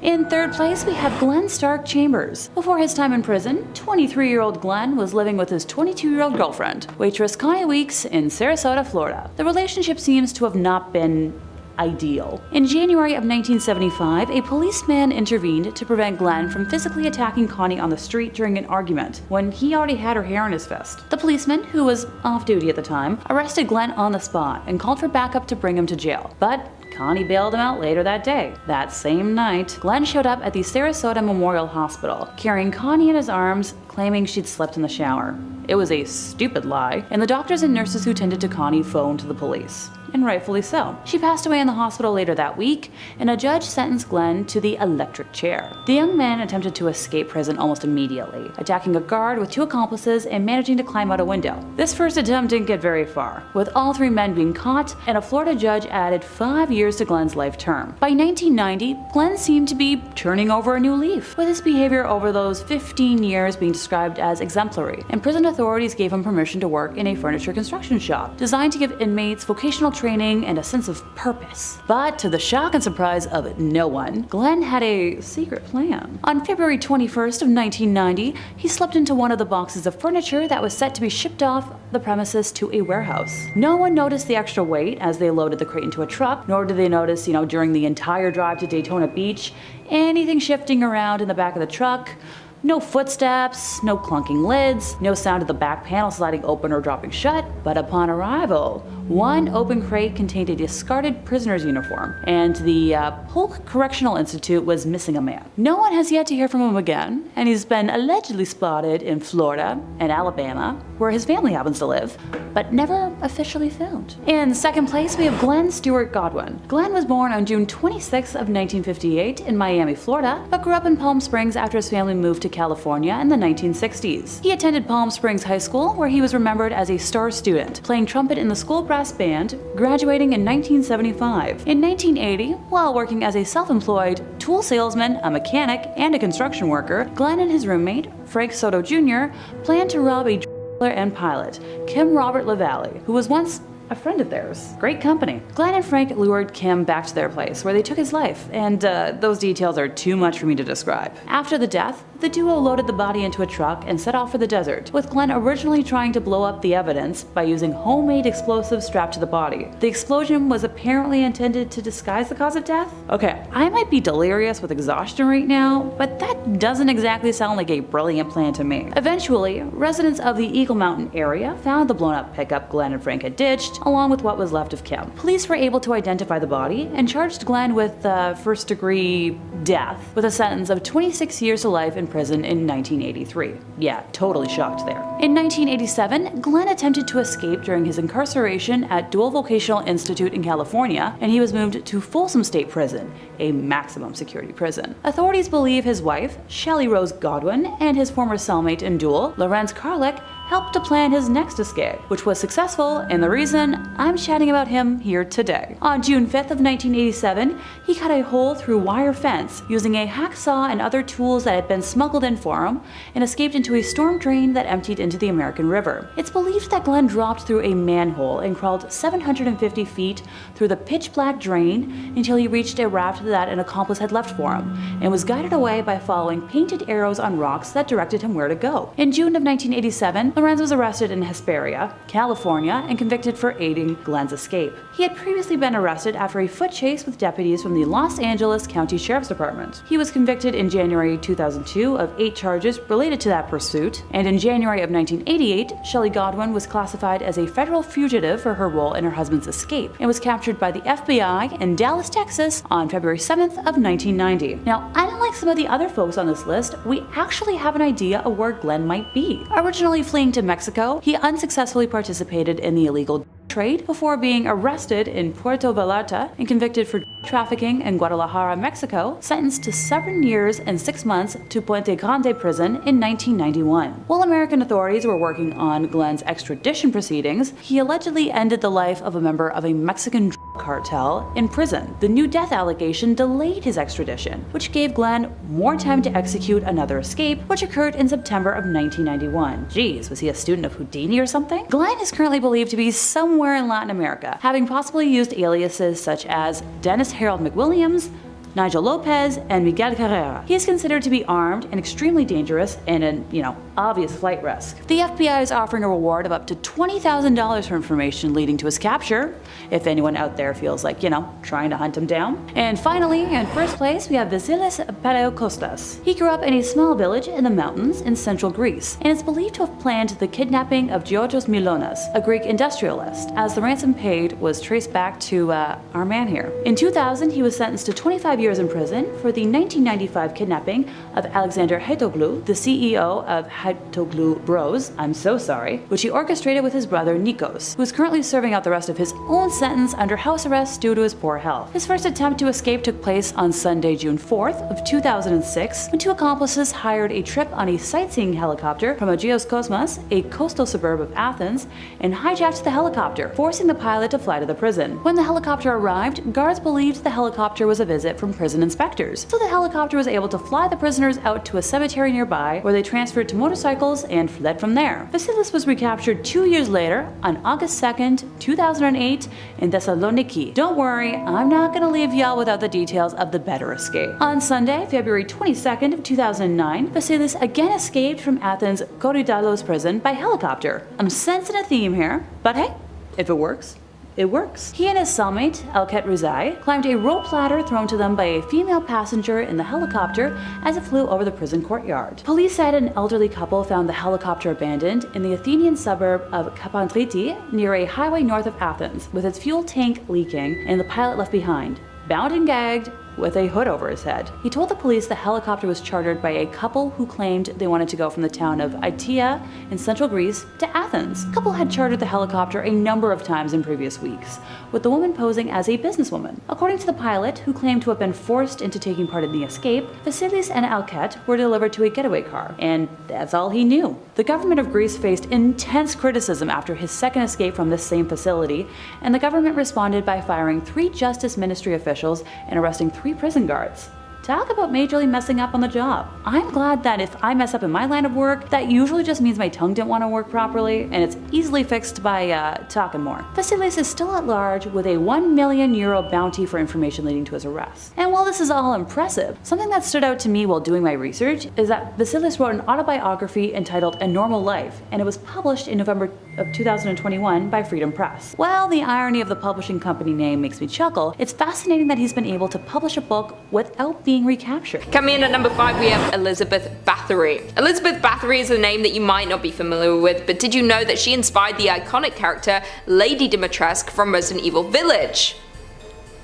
In third place, we have Glenn Stark Chambers. Before his time in prison, 23-year-old Glenn was living with his 22-year-old girlfriend, waitress Connie Weeks, in Sarasota, Florida. The relationship seems to have not been ideal. In January of 1975, a policeman intervened to prevent Glenn from physically attacking Connie on the street during an argument, when he already had her hair in his fist. The policeman, who was off duty at the time, arrested Glenn on the spot and called for backup to bring him to jail. But Connie bailed him out later that day. That same night, Glenn showed up at the Sarasota Memorial Hospital, carrying Connie in his arms, claiming she'd slept in the shower. It was a stupid lie, and the doctors and nurses who tended to Connie phoned the police. And rightfully so. She passed away in the hospital later that week, and a judge sentenced Glenn to the electric chair. The young man attempted to escape prison almost immediately, attacking a guard with 2 accomplices and managing to climb out a window. This first attempt didn't get very far, with all 3 men being caught, and a Florida judge added 5 years to Glenn's life term. By 1990, Glenn seemed to be turning over a new leaf, with his behavior over those 15 years being described as exemplary, and prison authorities gave him permission to work in a furniture construction shop, designed to give inmates vocational training and a sense of purpose. But to the shock and surprise of no one, Glenn had a secret plan. On February 21st of 1990, he slipped into one of the boxes of furniture that was set to be shipped off the premises to a warehouse. No one noticed the extra weight as they loaded the crate into a truck, nor did they notice, during the entire drive to Daytona Beach, anything shifting around in the back of the truck. No footsteps, no clunking lids, no sound of the back panel sliding open or dropping shut. But upon arrival, one open crate contained a discarded prisoner's uniform, and the Polk Correctional Institute was missing a man. No one has yet to hear from him again, and he's been allegedly spotted in Florida and Alabama, where his family happens to live, but never officially found. In second place, we have Glenn Stewart Godwin. Glenn was born on June 26th of 1958 in Miami, Florida, but grew up in Palm Springs after his family moved to California in the 1960s. He attended Palm Springs High School, where he was remembered as a star student, playing trumpet in the school brass band, graduating in 1975. In 1980, while working as a self-employed tool salesman, a mechanic, and a construction worker, Glenn and his roommate, Frank Soto Jr., planned to rob a and pilot, Kim Robert LaValle, who was once a friend of theirs. Great company. Glenn and Frank lured Kim back to their place, where they took his life, and those details are too much for me to describe. After the death, the duo loaded the body into a truck and set off for the desert, with Glenn originally trying to blow up the evidence by using homemade explosives strapped to the body. The explosion was apparently intended to disguise the cause of death? Okay, I might be delirious with exhaustion right now, but that doesn't exactly sound like a brilliant plan to me. Eventually, residents of the Eagle Mountain area found the blown-up pickup Glenn and Frank had ditched, along with what was left of Kim. Police were able to identify the body and charged Glenn with first-degree death, with a sentence of 26 years to life in prison in 1983. Yeah, totally shocked there. In 1987, Glenn attempted to escape during his incarceration at Dual Vocational Institute in California, and he was moved to Folsom State Prison, a maximum security prison. Authorities believe his wife, Shelley Rose Godwin, and his former cellmate in Dual, Lorenz Karlik, helped to plan his next escape, which was successful, and the reason I'm chatting about him here today. On June 5th of 1987, he cut a hole through wire fence using a hacksaw and other tools that had been smuggled in for him, and escaped into a storm drain that emptied into the American River. It's believed that Glenn dropped through a manhole and crawled 750 feet through the pitch-black drain until he reached a raft that an accomplice had left for him, and was guided away by following painted arrows on rocks that directed him where to go. In June of 1987, Lorenz was arrested in Hesperia, California, and convicted for aiding Glenn's escape. He had previously been arrested after a foot chase with deputies from the Los Angeles County Sheriff's Department. He was convicted in January 2002 of 8 charges related to that pursuit, and in January of 1988, Shelley Godwin was classified as a federal fugitive for her role in her husband's escape, and was captured by the FBI in Dallas, Texas on February 7th of 1990. Now, unlike some of the other folks on this list, we actually have an idea of where Glenn might be. Originally fleeing to Mexico, he unsuccessfully participated in the illegal trade before being arrested in Puerto Vallarta and convicted for trafficking in Guadalajara, Mexico, sentenced to 7 years and 6 months to Puente Grande prison in 1991. While American authorities were working on Glenn's extradition proceedings, he allegedly ended the life of a member of a Mexican cartel in prison. The new death allegation delayed his extradition, which gave Glenn more time to execute another escape, which occurred in September of 1991. Geez, was he a student of Houdini or something? Glenn is currently believed to be somewhere in Latin America, having possibly used aliases such as Dennis Harold McWilliams, Nigel Lopez, and Miguel Carrera. He is considered to be armed and extremely dangerous and an, obvious flight risk. The FBI is offering a reward of up to $20,000 for information leading to his capture, if anyone out there feels like, trying to hunt him down. And finally, in first place, we have Vasilis Paleokostas. He grew up in a small village in the mountains in central Greece, and is believed to have planned the kidnapping of Georgios Milonas, a Greek industrialist, as the ransom paid was traced back to our man here. In 2000, he was sentenced to 25 years in prison for the 1995 kidnapping of Alexander Haitoglu, the CEO of Haitoglu Bros, which he orchestrated with his brother Nikos, who is currently serving out the rest of his own sentence under house arrest due to his poor health. His first attempt to escape took place on Sunday, June 4th of 2006, when two accomplices hired a trip on a sightseeing helicopter from Agios Kosmas, a coastal suburb of Athens, and hijacked the helicopter, forcing the pilot to fly to the prison. When the helicopter arrived, guards believed the helicopter was a visit from prison inspectors, so the helicopter was able to fly the prisoners out to a cemetery nearby, where they transferred to motorcycles and fled from there. Vasilis was recaptured 2 years later on August 2nd, 2008 in Thessaloniki. Don't worry, I'm not gonna leave y'all without the details of the better escape. On Sunday, February 22nd of 2009, Vasilis again escaped from Athens' Korydallos prison by helicopter. I'm sensing a theme here, but hey, if it works, it works. He and his cellmate, Elket Rizai, climbed a rope ladder thrown to them by a female passenger in the helicopter as it flew over the prison courtyard. Police said an elderly couple found the helicopter abandoned in the Athenian suburb of Kapandriti near a highway north of Athens, with its fuel tank leaking and the pilot left behind, bound and gagged, with a hood over his head. He told the police the helicopter was chartered by a couple who claimed they wanted to go from the town of Itia in central Greece to Athens. The couple had chartered the helicopter a number of times in previous weeks, with the woman posing as a businesswoman. According to the pilot, who claimed to have been forced into taking part in the escape, Vasilis and Alket were delivered to a getaway car, and that's all he knew. The government of Greece faced intense criticism after his second escape from this same facility, and the government responded by firing 3 Justice Ministry officials and arresting 3 prison guards. Talk about majorly messing up on the job. I'm glad that if I mess up in my line of work, that usually just means my tongue didn't want to work properly, and it's easily fixed by talking more. Vasilis is still at large with a €1 million bounty for information leading to his arrest. And while this is all impressive, something that stood out to me while doing my research is that Vasilis wrote an autobiography entitled A Normal Life, and it was published in November of 2021 by Freedom Press. While the irony of the publishing company name makes me chuckle, it's fascinating that he's been able to publish a book without being recaptured. Coming in at number 5, we have Elizabeth Bathory. Elizabeth Bathory is a name that you might not be familiar with, but did you know that she inspired the iconic character Lady Dimitrescu from Resident Evil Village?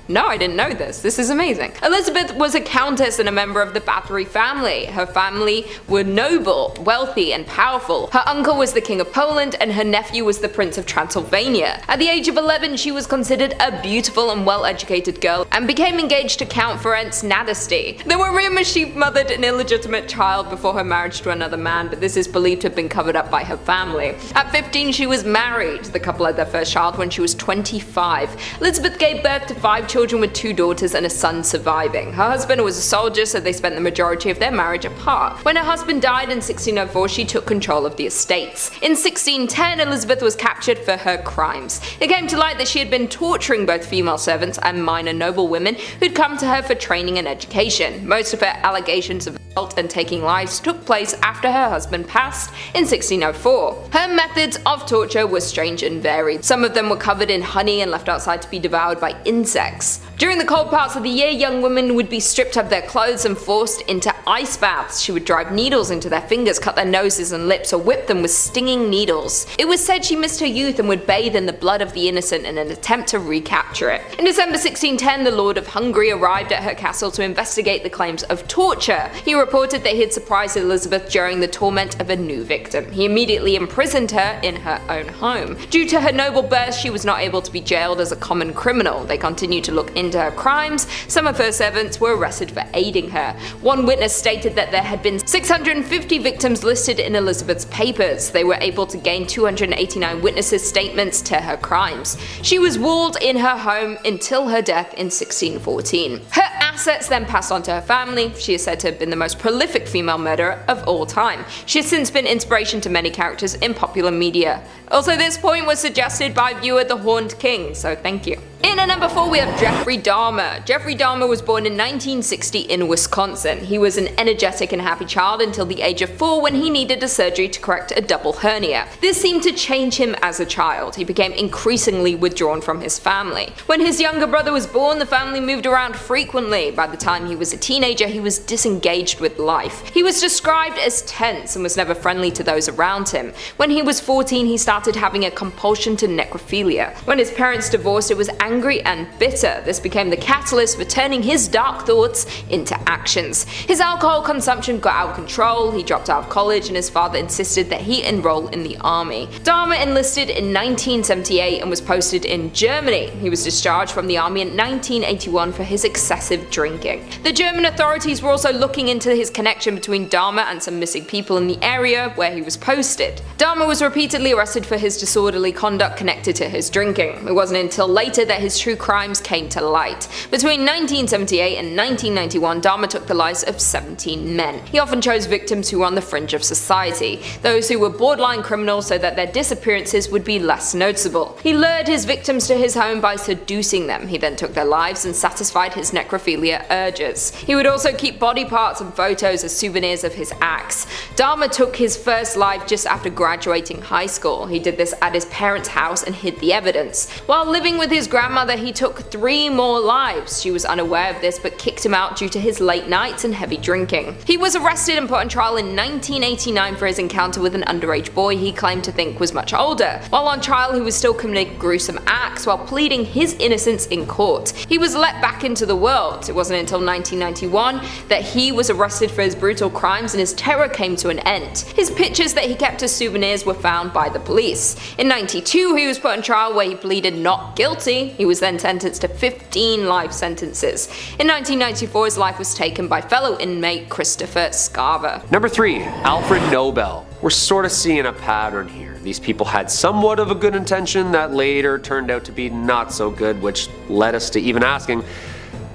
No, I didn't know this. This is amazing. Elizabeth was a countess and a member of the Bathory family. Her family were noble, wealthy, and powerful. Her uncle was the King of Poland, and her nephew was the Prince of Transylvania. At the age of 11, she was considered a beautiful and well-educated girl, and became engaged to Count Ferenc Nadasdy. There were rumors she mothered an illegitimate child before her marriage to another man, but this is believed to have been covered up by her family. At 15, she was married. The couple had their first child when she was 25. Elizabeth gave birth to 5 children with 2 daughters and a son surviving. Her husband was a soldier, so they spent the majority of their marriage apart. When her husband died in 1604, she took control of the estates. In 1610, Elizabeth was captured for her crimes. It came to light that she had been torturing both female servants and minor noblewomen who'd come to her for training and education. Most of her allegations of assault and taking lives took place after her husband passed in 1604. Her methods of torture were strange and varied. Some of them were covered in honey and left outside to be devoured by insects. sex. During the cold parts of the year, young women would be stripped of their clothes and forced into ice baths. She would drive needles into their fingers, cut their noses and lips, or whip them with stinging needles. It was said she missed her youth and would bathe in the blood of the innocent in an attempt to recapture it. In December 1610, the Lord of Hungary arrived at her castle to investigate the claims of torture. He reported that he had surprised Elizabeth during the torment of a new victim. He immediately imprisoned her in her own home. Due to her noble birth, she was not able to be jailed as a common criminal. They continued to look into her crimes. Some of her servants were arrested for aiding her. One witness stated that there had been 650 victims listed in Elizabeth's papers. They were able to gain 289 witnesses' statements to her crimes. She was walled in her home until her death in 1614. Her assets then passed on to her family. She is said to have been the most prolific female murderer of all time. She has since been inspiration to many characters in popular media. Also, this point was suggested by viewer The Horned King, so thank you. In at number 4 we have Jeffrey Dahmer. Jeffrey Dahmer was born in 1960 in Wisconsin. He was an energetic and happy child until the age of 4 when he needed a surgery to correct a double hernia. This seemed to change him as a child. He became increasingly withdrawn from his family. When his younger brother was born, the family moved around frequently. By the time he was a teenager, he was disengaged with life. He was described as tense and was never friendly to those around him. When he was 14, he started having a compulsion to necrophilia. When his parents divorced, it was angry and bitter. This became the catalyst for turning his dark thoughts into actions. His alcohol consumption got out of control, he dropped out of college, and his father insisted that he enroll in the army. Dahmer enlisted in 1978 and was posted in Germany. He was discharged from the army in 1981 for his excessive drinking. The German authorities were also looking into his connection between Dahmer and some missing people in the area where he was posted. Dahmer was repeatedly arrested for his disorderly conduct connected to his drinking. It wasn't until later that his true crimes came to light. Between 1978 and 1991, Dahmer took the lives of 17 men. He often chose victims who were on the fringe of society, those who were borderline criminals so that their disappearances would be less noticeable. He lured his victims to his home by seducing them. He then took their lives and satisfied his necrophilia urges. He would also keep body parts and photos as souvenirs of his acts. Dahmer took his first life just after graduating high school. He did this at his parents' house and hid the evidence. While living with his grandmother, he took 3 more lives. She was unaware of this but kicked him out due to his late nights and heavy drinking. He was arrested and put on trial in 1989 for his encounter with an underage boy he claimed to think was much older. While on trial, he was still committing gruesome acts while pleading his innocence in court. He was let back into the world. It wasn't until 1991 that he was arrested for his brutal crimes and his terror came to an end. His pictures that he kept as souvenirs were found by the police. In 1992, he was put on trial where he pleaded not guilty. He was then sentenced to 15 life sentences. In 1994, his life was taken by fellow inmate Christopher Scarver. Number 3, Alfred Nobel. We're sort of seeing a pattern here. These people had somewhat of a good intention that later turned out to be not so good, which led us to even asking,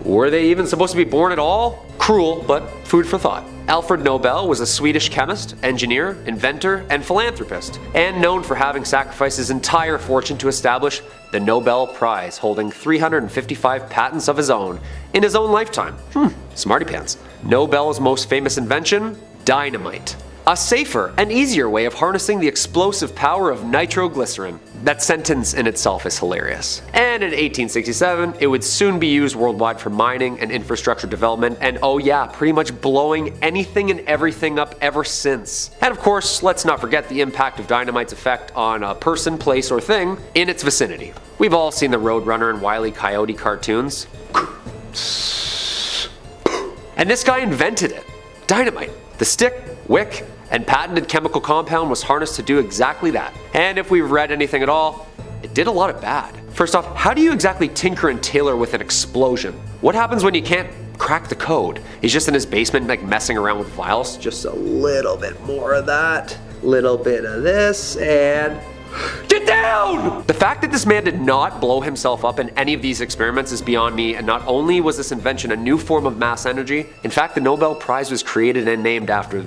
were they even supposed to be born at all? Cruel, but food for thought. Alfred Nobel was a Swedish chemist, engineer, inventor, and philanthropist, and known for having sacrificed his entire fortune to establish the Nobel Prize, holding 355 patents of his own in his own lifetime. Smarty pants. Nobel's most famous invention? Dynamite. A safer and easier way of harnessing the explosive power of nitroglycerin. That sentence in itself is hilarious. And in 1867, it would soon be used worldwide for mining and infrastructure development, and oh yeah, pretty much blowing anything and everything up ever since. And of course, let's not forget the impact of dynamite's effect on a person, place, or thing in its vicinity. We've all seen the Roadrunner and Wile E. Coyote cartoons. And this guy invented it. Dynamite. The stick, wick, and patented chemical compound was harnessed to do exactly that. And if we've read anything at all, it did a lot of bad. First off, how do you exactly tinker and tailor with an explosion? What happens when you can't crack the code? He's just in his basement like messing around with vials. Just a little bit more of that, little bit of this, and get down! The fact that this man did not blow himself up in any of these experiments is beyond me, and not only was this invention a new form of mass energy, in fact the Nobel Prize was created and named after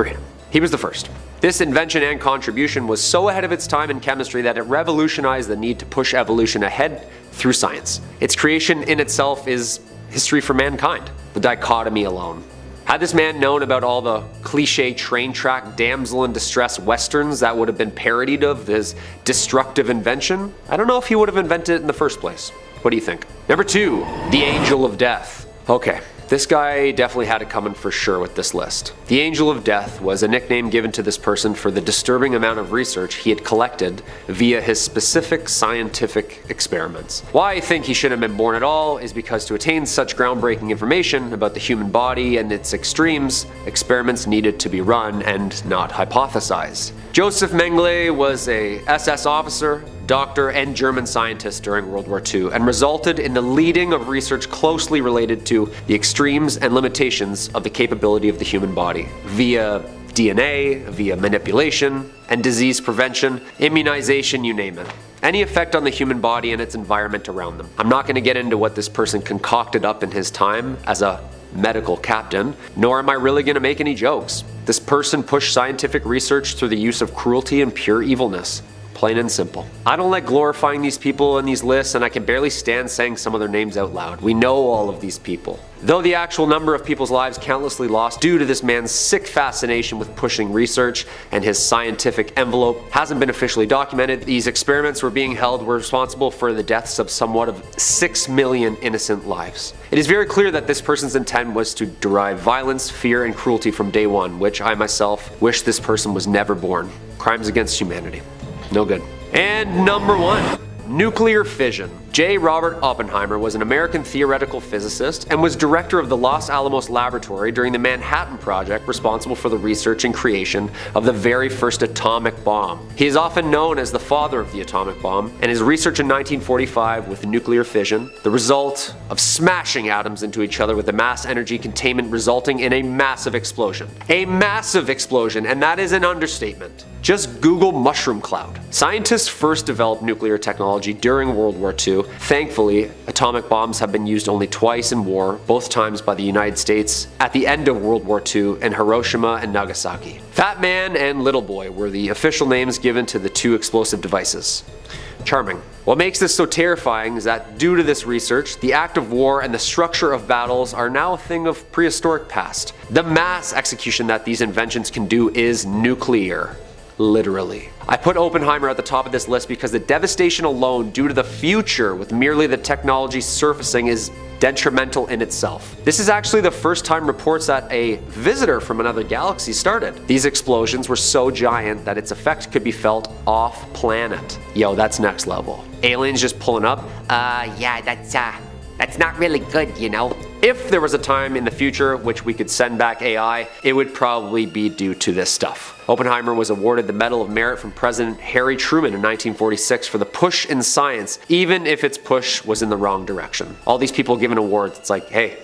him. He was the first. This invention and contribution was so ahead of its time in chemistry that it revolutionized the need to push evolution ahead through science. Its creation in itself is history for mankind. The dichotomy alone. Had this man known about all the cliche train track damsel in distress westerns that would have been parodied of his destructive invention, I don't know if he would have invented it in the first place. What do you think? Number 2, the Angel of Death. Okay. This guy definitely had it coming for sure with this list. The Angel of Death was a nickname given to this person for the disturbing amount of research he had collected via his specific scientific experiments. Why I think he shouldn't have been born at all is because to attain such groundbreaking information about the human body and its extremes, experiments needed to be run and not hypothesized. Joseph Mengele was a SS officer, doctor, and German scientist during World War II, and resulted in the leading of research closely related to the extremes and limitations of the capability of the human body, via DNA, via manipulation, and disease prevention, immunization, you name it. Any effect on the human body and its environment around them. I'm not going to get into what this person concocted up in his time as a medical captain, nor am I really going to make any jokes. This person pushed scientific research through the use of cruelty and pure evilness. Plain and simple. I don't like glorifying these people in these lists, and I can barely stand saying some of their names out loud. We know all of these people. Though the actual number of people's lives countlessly lost due to this man's sick fascination with pushing research and his scientific envelope hasn't been officially documented, these experiments were responsible for the deaths of somewhat of 6 million innocent lives. It is very clear that this person's intent was to derive violence, fear, and cruelty from day one, which I myself wish this person was never born. Crimes against humanity. No good. And number 1, nuclear fission. J. Robert Oppenheimer was an American theoretical physicist and was director of the Los Alamos Laboratory during the Manhattan Project, responsible for the research and creation of the very first atomic bomb. He is often known as the father of the atomic bomb, and his research in 1945 with nuclear fission, the result of smashing atoms into each other with the mass energy containment resulting in a massive explosion. A massive explosion, and that is an understatement. Just Google mushroom cloud. Scientists first developed nuclear technology during World War II. Thankfully, atomic bombs have been used only twice in war, both times by the United States at the end of World War II in Hiroshima and Nagasaki. Fat Man and Little Boy were the official names given to the two explosive devices. Charming. What makes this so terrifying is that due to this research, the act of war and the structure of battles are now a thing of prehistoric past. The mass execution that these inventions can do is nuclear. Literally. I put Oppenheimer at the top of this list because the devastation alone due to the future with merely the technology surfacing is detrimental in itself. This is actually the first time reports that a visitor from another galaxy started. These explosions were so giant that its effect could be felt off planet. Yo, that's next level. Aliens just pulling up. Yeah, that's not really good, you know. If there was a time in the future which we could send back AI, it would probably be due to this stuff. Oppenheimer was awarded the Medal of Merit from President Harry Truman in 1946 for the push in science, even if its push was in the wrong direction. All these people given awards, it's like, hey,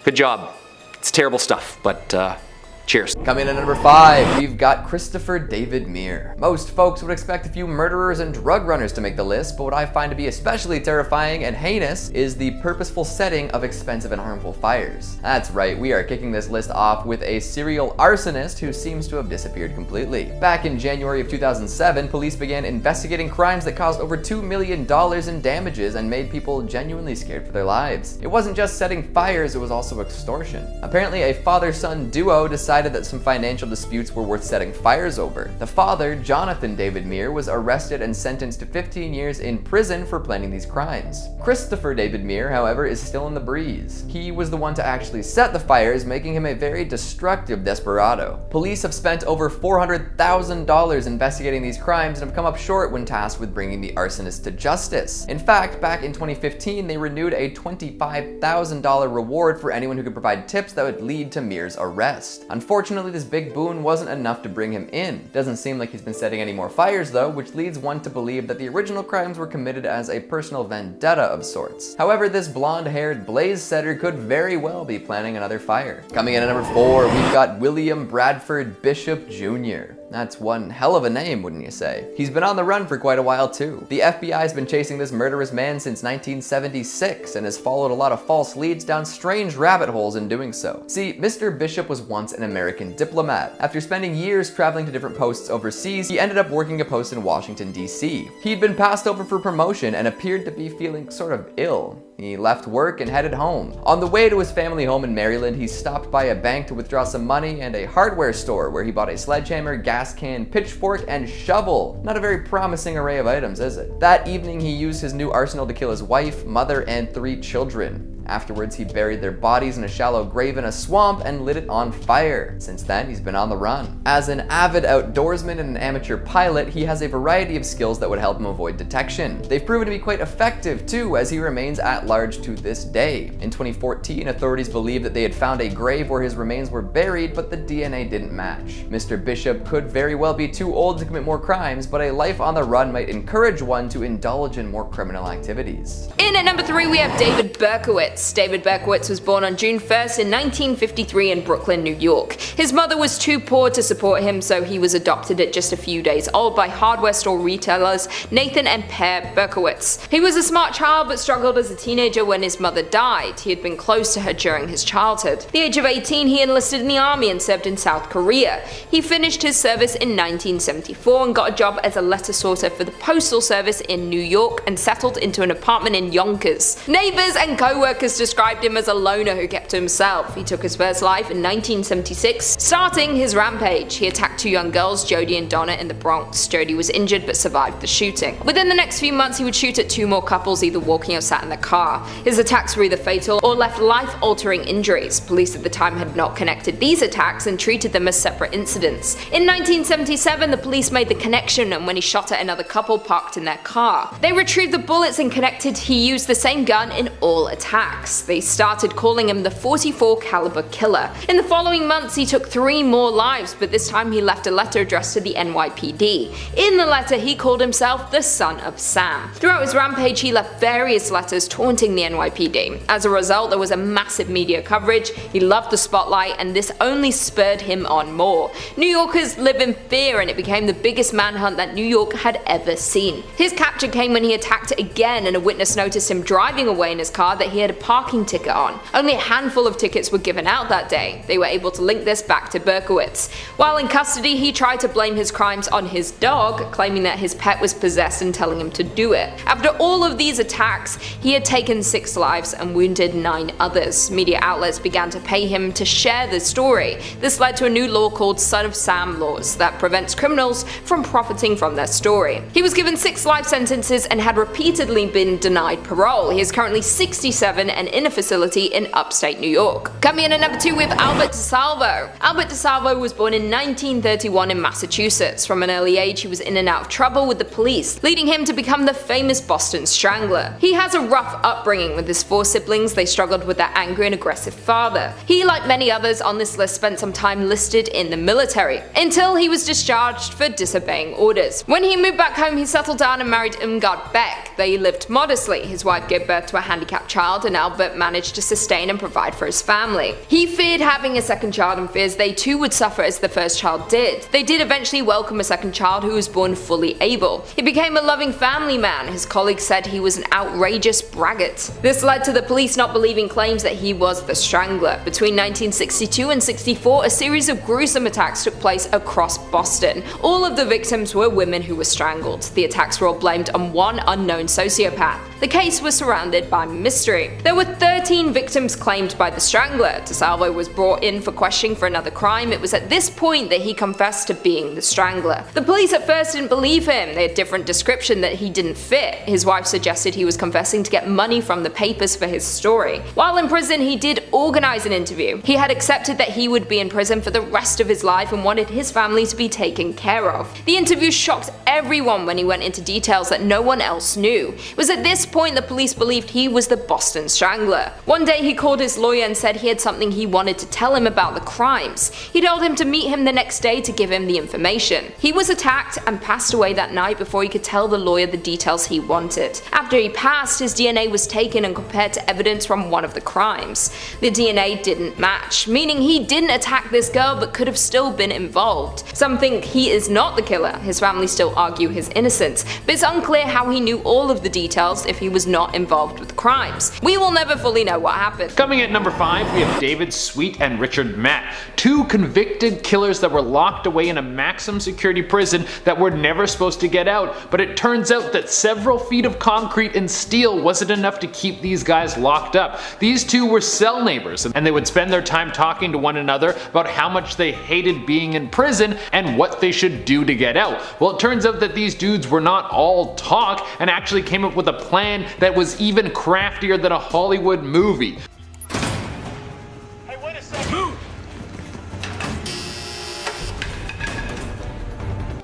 good job. It's terrible stuff, but cheers. Coming in at number 5, we've got Christopher David Meir. Most folks would expect a few murderers and drug runners to make the list, but what I find to be especially terrifying and heinous is the purposeful setting of expensive and harmful fires. That's right, we are kicking this list off with a serial arsonist who seems to have disappeared completely. Back in January of 2007, police began investigating crimes that caused over $2 million in damages and made people genuinely scared for their lives. It wasn't just setting fires, it was also extortion. Apparently, a father-son duo decided that some financial disputes were worth setting fires over. The father, Jonathan David Meir, was arrested and sentenced to 15 years in prison for planning these crimes. Christopher David Meir, however, is still in the breeze. He was the one to actually set the fires, making him a very destructive desperado. Police have spent over $400,000 investigating these crimes and have come up short when tasked with bringing the arsonist to justice. In fact, back in 2015, they renewed a $25,000 reward for anyone who could provide tips that would lead to Meir's arrest. Unfortunately, this big boon wasn't enough to bring him in. Doesn't seem like he's been setting any more fires though, which leads one to believe that the original crimes were committed as a personal vendetta of sorts. However, this blonde-haired blaze setter could very well be planning another fire. Coming in at number 4, we've got William Bradford Bishop Jr. That's one hell of a name, wouldn't you say? He's been on the run for quite a while too. The FBI's been chasing this murderous man since 1976 and has followed a lot of false leads down strange rabbit holes in doing so. See, Mr. Bishop was once an American diplomat. After spending years traveling to different posts overseas, he ended up working a post in Washington, D.C. He'd been passed over for promotion and appeared to be feeling sort of ill. He left work and headed home. On the way to his family home in Maryland, he stopped by a bank to withdraw some money and a hardware store where he bought a sledgehammer, gas gas can, pitchfork, and shovel. Not a very promising array of items, is it? That evening, he used his new arsenal to kill his wife, mother, and 3 children. Afterwards, he buried their bodies in a shallow grave in a swamp and lit it on fire. Since then, he's been on the run. As an avid outdoorsman and an amateur pilot, he has a variety of skills that would help him avoid detection. They've proven to be quite effective too, as he remains at large to this day. In 2014, authorities believed that they had found a grave where his remains were buried, but the DNA didn't match. Mr. Bishop could very well be too old to commit more crimes, but a life on the run might encourage one to indulge in more criminal activities. In at number 3, we have David Berkowitz. David Berkowitz was born on June 1st in 1953 in Brooklyn, New York. His mother was too poor to support him, so he was adopted at just a few days old by hardware store retailers Nathan and Per Berkowitz. He was a smart child but struggled as a teenager when his mother died. He had been close to her during his childhood. At the age of 18, he enlisted in the army and served in South Korea. He finished his service in 1974 and got a job as a letter sorter for the Postal Service in New York and settled into an apartment in Yonkers. Neighbors and co-workers described him as a loner who kept to himself. He took his first life in 1976, starting his rampage. He attacked 2 young girls, Jody and Donna, in the Bronx. Jody was injured but survived the shooting. Within the next few months, he would shoot at 2 more couples either walking or sat in the car. His attacks were either fatal or left life-altering injuries. Police at the time had not connected these attacks and treated them as separate incidents. In 1977, the police made the connection, and when he shot at another couple parked in their car, they retrieved the bullets and connected he used the same gun in all attacks. They started calling him the 44 caliber killer. In the following months, he took 3 more lives, but this time he left a letter addressed to the NYPD. In the letter, he called himself the Son of Sam. Throughout his rampage, he left various letters taunting the NYPD. As a result, there was a massive media coverage. He loved the spotlight, and this only spurred him on more. New Yorkers live in fear, and it became the biggest manhunt that New York had ever seen. His capture came when he attacked again, and a witness noticed him driving away in his car that he had a parking ticket on. Only a handful of tickets were given out that day. They were able to link this back to Berkowitz. While in custody, he tried to blame his crimes on his dog, claiming that his pet was possessed and telling him to do it. After all of these attacks, he had taken 6 lives and wounded 9 others. Media outlets began to pay him to share the story. This led to a new law called Son of Sam laws that prevents criminals from profiting from their story. He was given 6 life sentences and had repeatedly been denied parole. He is currently 67 and in a facility in upstate New York. Coming in at number 2 with Albert DeSalvo. Albert DeSalvo was born in 1931 in Massachusetts. From an early age, he was in and out of trouble with the police, leading him to become the famous Boston Strangler. He has a rough upbringing with his 4 siblings. They struggled with their angry and aggressive father. He, like many others on this list, spent some time listed in the military, until he was discharged for disobeying orders. When he moved back home, he settled down and married Irmgard Beck. They lived modestly. His wife gave birth to a handicapped child, and Albert managed to sustain and provide for his family. He feared having a second child and fears they too would suffer as the first child did. They did eventually welcome a second child who was born fully able. He became a loving family man. His colleagues said he was an outrageous braggart. This led to the police not believing claims that he was the Strangler. Between 1962 and 64, a series of gruesome attacks took place across Boston. All of the victims were women who were strangled. The attacks were all blamed on one unknown sociopath. The case was surrounded by mystery. There were 13 victims claimed by the Strangler. DeSalvo was brought in for questioning for another crime. It was at this point that he confessed to being the Strangler. The police at first didn't believe him. They had different description that he didn't fit. His wife suggested he was confessing to get money from the papers for his story. While in prison, he did organize an interview. He had accepted that he would be in prison for the rest of his life and wanted his family to be taken care of. The interview shocked everyone when he went into details that no one else knew. It was at this point the police believed he was the Boston Strangler. One day he called his lawyer and said he had something he wanted to tell him about the crimes. He told him to meet him the next day to give him the information. He was attacked and passed away that night before he could tell the lawyer the details he wanted. After he passed, his DNA was taken and compared to evidence from one of the crimes. The DNA didn't match, meaning he didn't attack this girl but could have still been involved. Some think he is not the killer. His family still argue his innocence, but it's unclear how he knew all of the details if if he was not involved with the crimes. We will never fully know what happened. Coming at number 5, we have David Sweet and Richard Matt, 2 convicted killers that were locked away in a maximum security prison that were never supposed to get out, but it turns out that several feet of concrete and steel wasn't enough to keep these guys locked up. These 2 were cell neighbors, and they would spend their time talking to one another about how much they hated being in prison and what they should do to get out. Well, it turns out that these dudes were not all talk and actually came up with a plan that was even craftier than a Hollywood movie.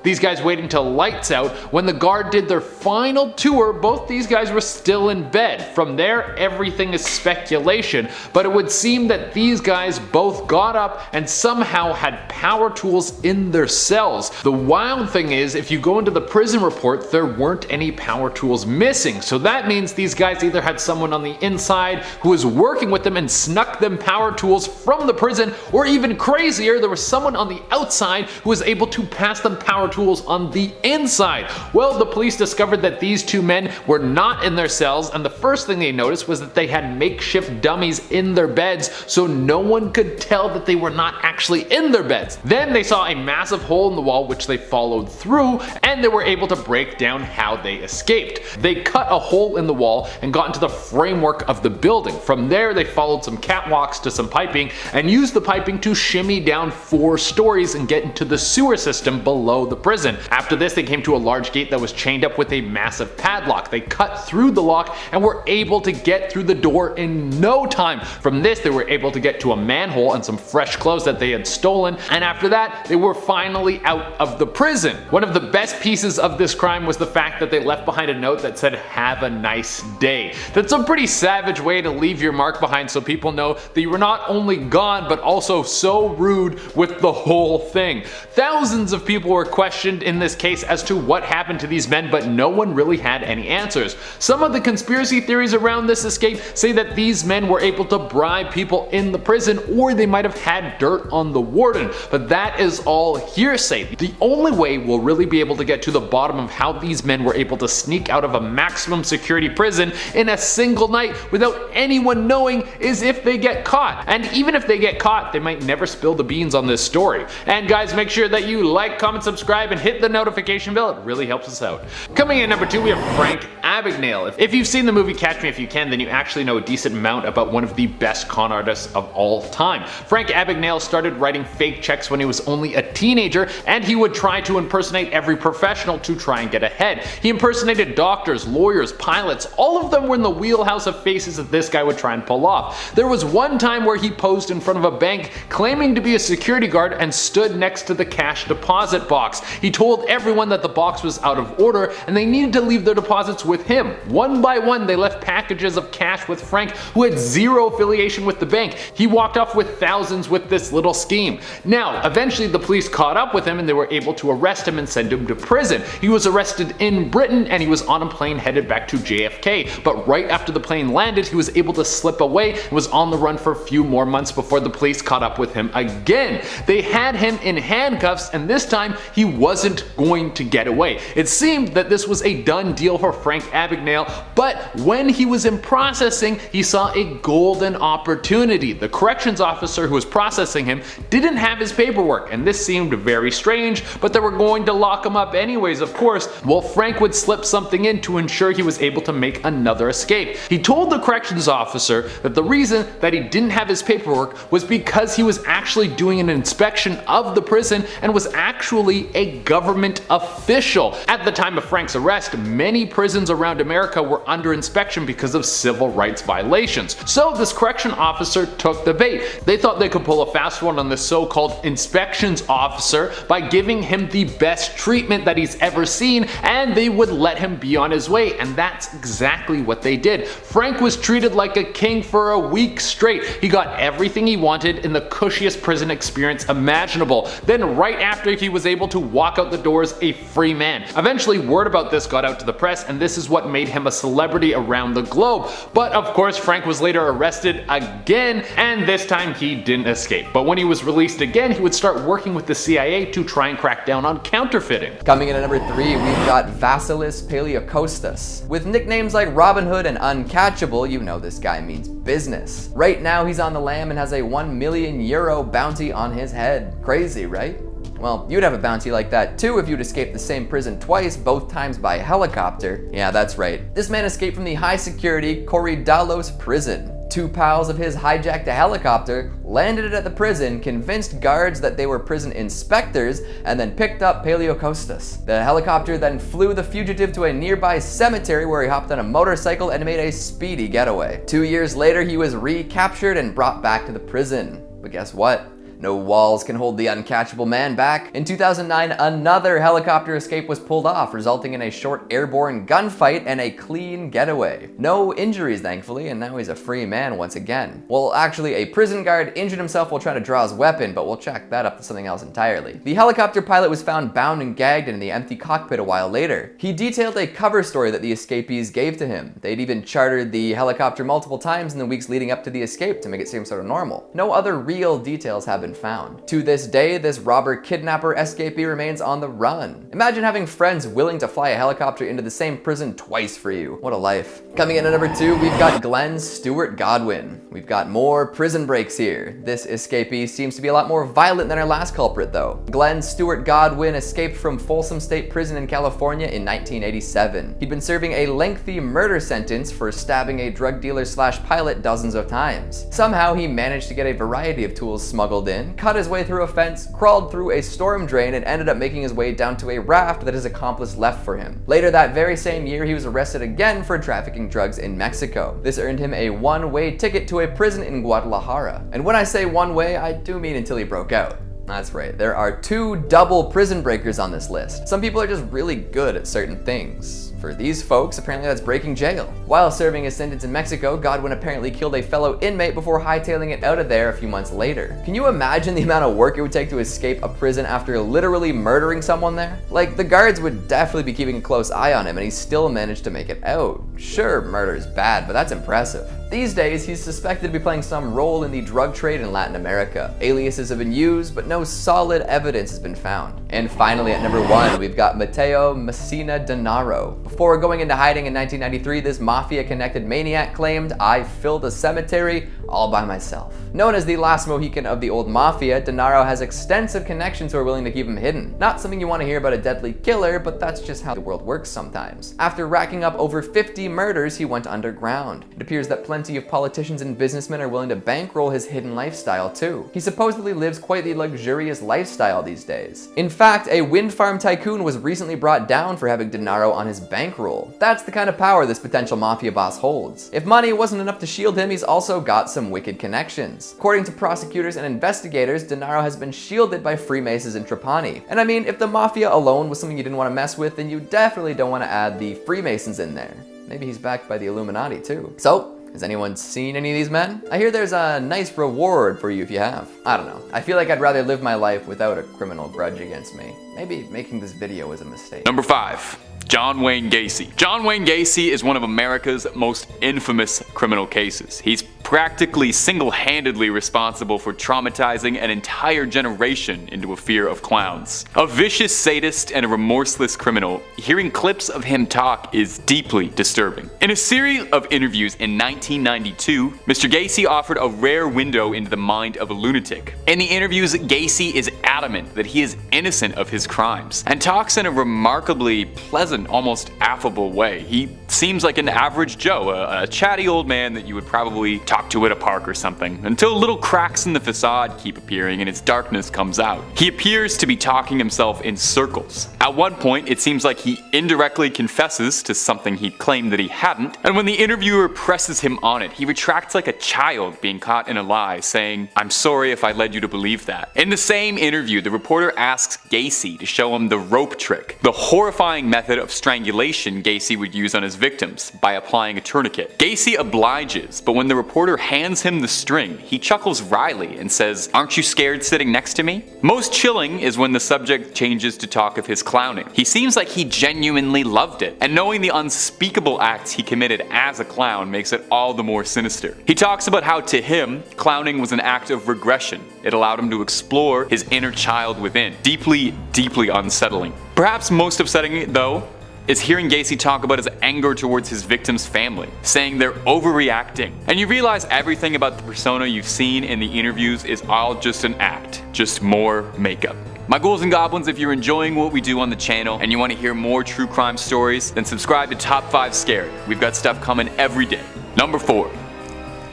These guys waiting till lights out. When the guard did their final tour, both these guys were still in bed. From there, everything is speculation, but it would seem that these guys both got up and somehow had power tools in their cells. The wild thing is, if you go into the prison report, there weren't any power tools missing, so that means these guys either had someone on the inside who was working with them and snuck them power tools from the prison, or even crazier, there was someone on the outside who was able to pass them power tools on the inside. Well, the police discovered that these 2 men were not in their cells, and the first thing they noticed was that they had makeshift dummies in their beds, so no one could tell that they were not actually in their beds. Then they saw a massive hole in the wall which they followed through, and they were able to break down how they escaped. They cut a hole in the wall and got into the framework of the building. From there, they followed some catwalks to some piping and used the piping to shimmy down 4 stories and get into the sewer system below the prison. After this, they came to a large gate that was chained up with a massive padlock. They cut through the lock and were able to get through the door in no time. From this, they were able to get to a manhole and some fresh clothes that they had stolen, and after that, they were finally out of the prison. One of the best pieces of this crime was the fact that they left behind a note that said, "Have a nice day." That's a pretty savage way to leave your mark behind, so people know that you were not only gone, but also so rude with the whole thing. Thousands of people were questioned in this case as to what happened to these men, but no one really had any answers. Some of the conspiracy theories around this escape say that these men were able to bribe people in the prison, or they might have had dirt on the warden, but that is all hearsay. The only way we'll really be able to get to the bottom of how these men were able to sneak out of a maximum security prison in a single night without anyone knowing is if they get caught. And even if they get caught, they might never spill the beans on this story. And guys, make sure that you like, comment, subscribe, and hit the notification bell. It really helps us out. Coming in at number 2, we have Frank Abagnale. If you've seen the movie Catch Me If You Can, then you actually know a decent amount about one of the best con artists of all time. Frank Abagnale started writing fake checks when he was only a teenager, and he would try to impersonate every professional to try and get ahead. He impersonated doctors, lawyers, pilots. All of them were in the wheelhouse of faces that this guy would try and pull off. There was one time where he posed in front of a bank claiming to be a security guard and stood next to the cash deposit box. He told everyone that the box was out of order and they needed to leave their deposits with him. One by one, they left packages of cash with Frank, who had zero affiliation with the bank. He walked off with thousands with this little scheme. Now, eventually the police caught up with him and they were able to arrest him and send him to prison. He was arrested in Britain and he was on a plane headed back to JFK, but right after the plane landed, he was able to slip away and was on the run for a few more months before the police caught up with him again. They had him in handcuffs, and this time he wasn't going to get away. It seemed that this was a done deal for Frank Abagnale, but when he was in processing, he saw a golden opportunity. The corrections officer who was processing him didn't have his paperwork, and this seemed very strange, but they were going to lock him up anyways, of course. Well, Frank would slip something in to ensure he was able to make another escape. He told the corrections officer that the reason that he didn't have his paperwork was because he was actually doing an inspection of the prison and was actually a government official. At the time of Frank's arrest, many prisons around America were under inspection because of civil rights violations. So this correction officer took the bait. They thought they could pull a fast one on this so-called inspections officer by giving him the best treatment that he's ever seen, and they would let him be on his way, and that's exactly what they did. Frank was treated like a king for a week straight. He got everything he wanted in the cushiest prison experience imaginable. Then right after he was able to walk walk out the doors a free man. Eventually, word about this got out to the press, and this is what made him a celebrity around the globe. But of course, Frank was later arrested again, and this time he didn't escape. But when he was released again, he would start working with the CIA to try and crack down on counterfeiting. Coming in at number 3, we've got Vasilis Paleokostas. With nicknames like Robin Hood and Uncatchable, you know this guy means business. Right now, he's on the lam and has a €1 million bounty on his head. Crazy, right? Well, you'd have a bounty like that too if you'd escaped the same prison twice, both times by helicopter. Yeah, that's right. This man escaped from the high-security Korydallos prison. 2 pals of his hijacked a helicopter, landed it at the prison, convinced guards that they were prison inspectors, and then picked up Paleokostas. The helicopter then flew the fugitive to a nearby cemetery where he hopped on a motorcycle and made a speedy getaway. 2 years later, he was recaptured and brought back to the prison. But guess what? No walls can hold the uncatchable man back. In 2009, another helicopter escape was pulled off, resulting in a short airborne gunfight and a clean getaway. No injuries, thankfully, and now he's a free man once again. Well, actually, a prison guard injured himself while trying to draw his weapon, but we'll check that up to something else entirely. The helicopter pilot was found bound and gagged in the empty cockpit a while later. He detailed a cover story that the escapees gave to him. They'd even chartered the helicopter multiple times in the weeks leading up to the escape to make it seem sort of normal. No other real details have been found. To this day, this robber kidnapper escapee remains on the run. Imagine having friends willing to fly a helicopter into the same prison twice for you. What a life. Coming in at number 2, we've got Glenn Stewart Godwin. We've got more prison breaks here. This escapee seems to be a lot more violent than our last culprit though. Glenn Stewart Godwin escaped from Folsom State Prison in California in 1987. He'd been serving a lengthy murder sentence for stabbing a drug dealer / pilot dozens of times. Somehow he managed to get a variety of tools smuggled in, cut his way through a fence, crawled through a storm drain, and ended up making his way down to a raft that his accomplice left for him. Later that very same year, he was arrested again for trafficking drugs in Mexico. This earned him a one-way ticket to a prison in Guadalajara. And when I say one way, I do mean until he broke out. That's right, there are 2 double prison breakers on this list. Some people are just really good at certain things. For these folks, apparently that's breaking jail. While serving his sentence in Mexico, Godwin apparently killed a fellow inmate before hightailing it out of there a few months later. Can you imagine the amount of work it would take to escape a prison after literally murdering someone there? Like, the guards would definitely be keeping a close eye on him, and he still managed to make it out. Sure, murder is bad, but that's impressive. These days, he's suspected to be playing some role in the drug trade in Latin America. Aliases have been used, but no solid evidence has been found. And finally, at number 1, we've got Matteo Messina Denaro. Before going into hiding in 1993, this Mafia-connected maniac claimed, "I filled a cemetery all by myself." Known as the last Mohican of the old Mafia, Denaro has extensive connections who are willing to keep him hidden. Not something you want to hear about a deadly killer, but that's just how the world works sometimes. After racking up over 50 murders, he went underground. It appears that plenty of politicians and businessmen are willing to bankroll his hidden lifestyle too. He supposedly lives quite the luxurious lifestyle these days. In fact, a wind farm tycoon was recently brought down for having Denaro on his bankroll. That's the kind of power this potential Mafia boss holds. If money wasn't enough to shield him, he's also got some wicked connections. According to prosecutors and investigators, Denaro has been shielded by Freemasons in Trapani. And I mean, if the Mafia alone was something you didn't want to mess with, then you definitely don't want to add the Freemasons in there. Maybe he's backed by the Illuminati too. So, has anyone seen any of these men? I hear there's a nice reward for you if you have. I don't know. I feel like I'd rather live my life without a criminal grudge against me. Maybe making this video was a mistake. Number 5. John Wayne Gacy. John Wayne Gacy is one of America's most infamous criminal cases. He's practically single-handedly responsible for traumatizing an entire generation into a fear of clowns. A vicious sadist and a remorseless criminal, hearing clips of him talk is deeply disturbing. In a series of interviews in 1992, Mr. Gacy offered a rare window into the mind of a lunatic. In the interviews, Gacy is adamant that he is innocent of his crimes, and talks in a remarkably pleasant, almost affable way. He seems like an average Joe, a chatty old man that you would probably talk to at a park or something, until little cracks in the facade keep appearing and its darkness comes out. He appears to be talking himself in circles. At one point, it seems like he indirectly confesses to something he claimed that he hadn't, and when the interviewer presses him on it, he retracts like a child being caught in a lie, saying, "I'm sorry if I led you to believe that." In the same interview, the reporter asks Gacy to show him the rope trick, the horrifying method of strangulation Gacy would use on his victims by applying a tourniquet. Gacy obliges, but when the reporter hands him the string, he chuckles wryly and says, "Aren't you scared sitting next to me?" Most chilling is when the subject changes to talk of his clowning. He seems like he genuinely loved it, and knowing the unspeakable acts he committed as a clown makes it all the more sinister. He talks about how to him, clowning was an act of regression. It allowed him to explore his inner child within. Deeply, deeply unsettling. Perhaps most upsetting, though, is hearing Gacy talk about his anger towards his victim's family, saying they're overreacting. And you realize everything about the persona you've seen in the interviews is all just an act, just more makeup. My ghouls and goblins, if you're enjoying what we do on the channel and you want to hear more true crime stories, then subscribe to Top 5 Scary. We've got stuff coming every day. Number 4.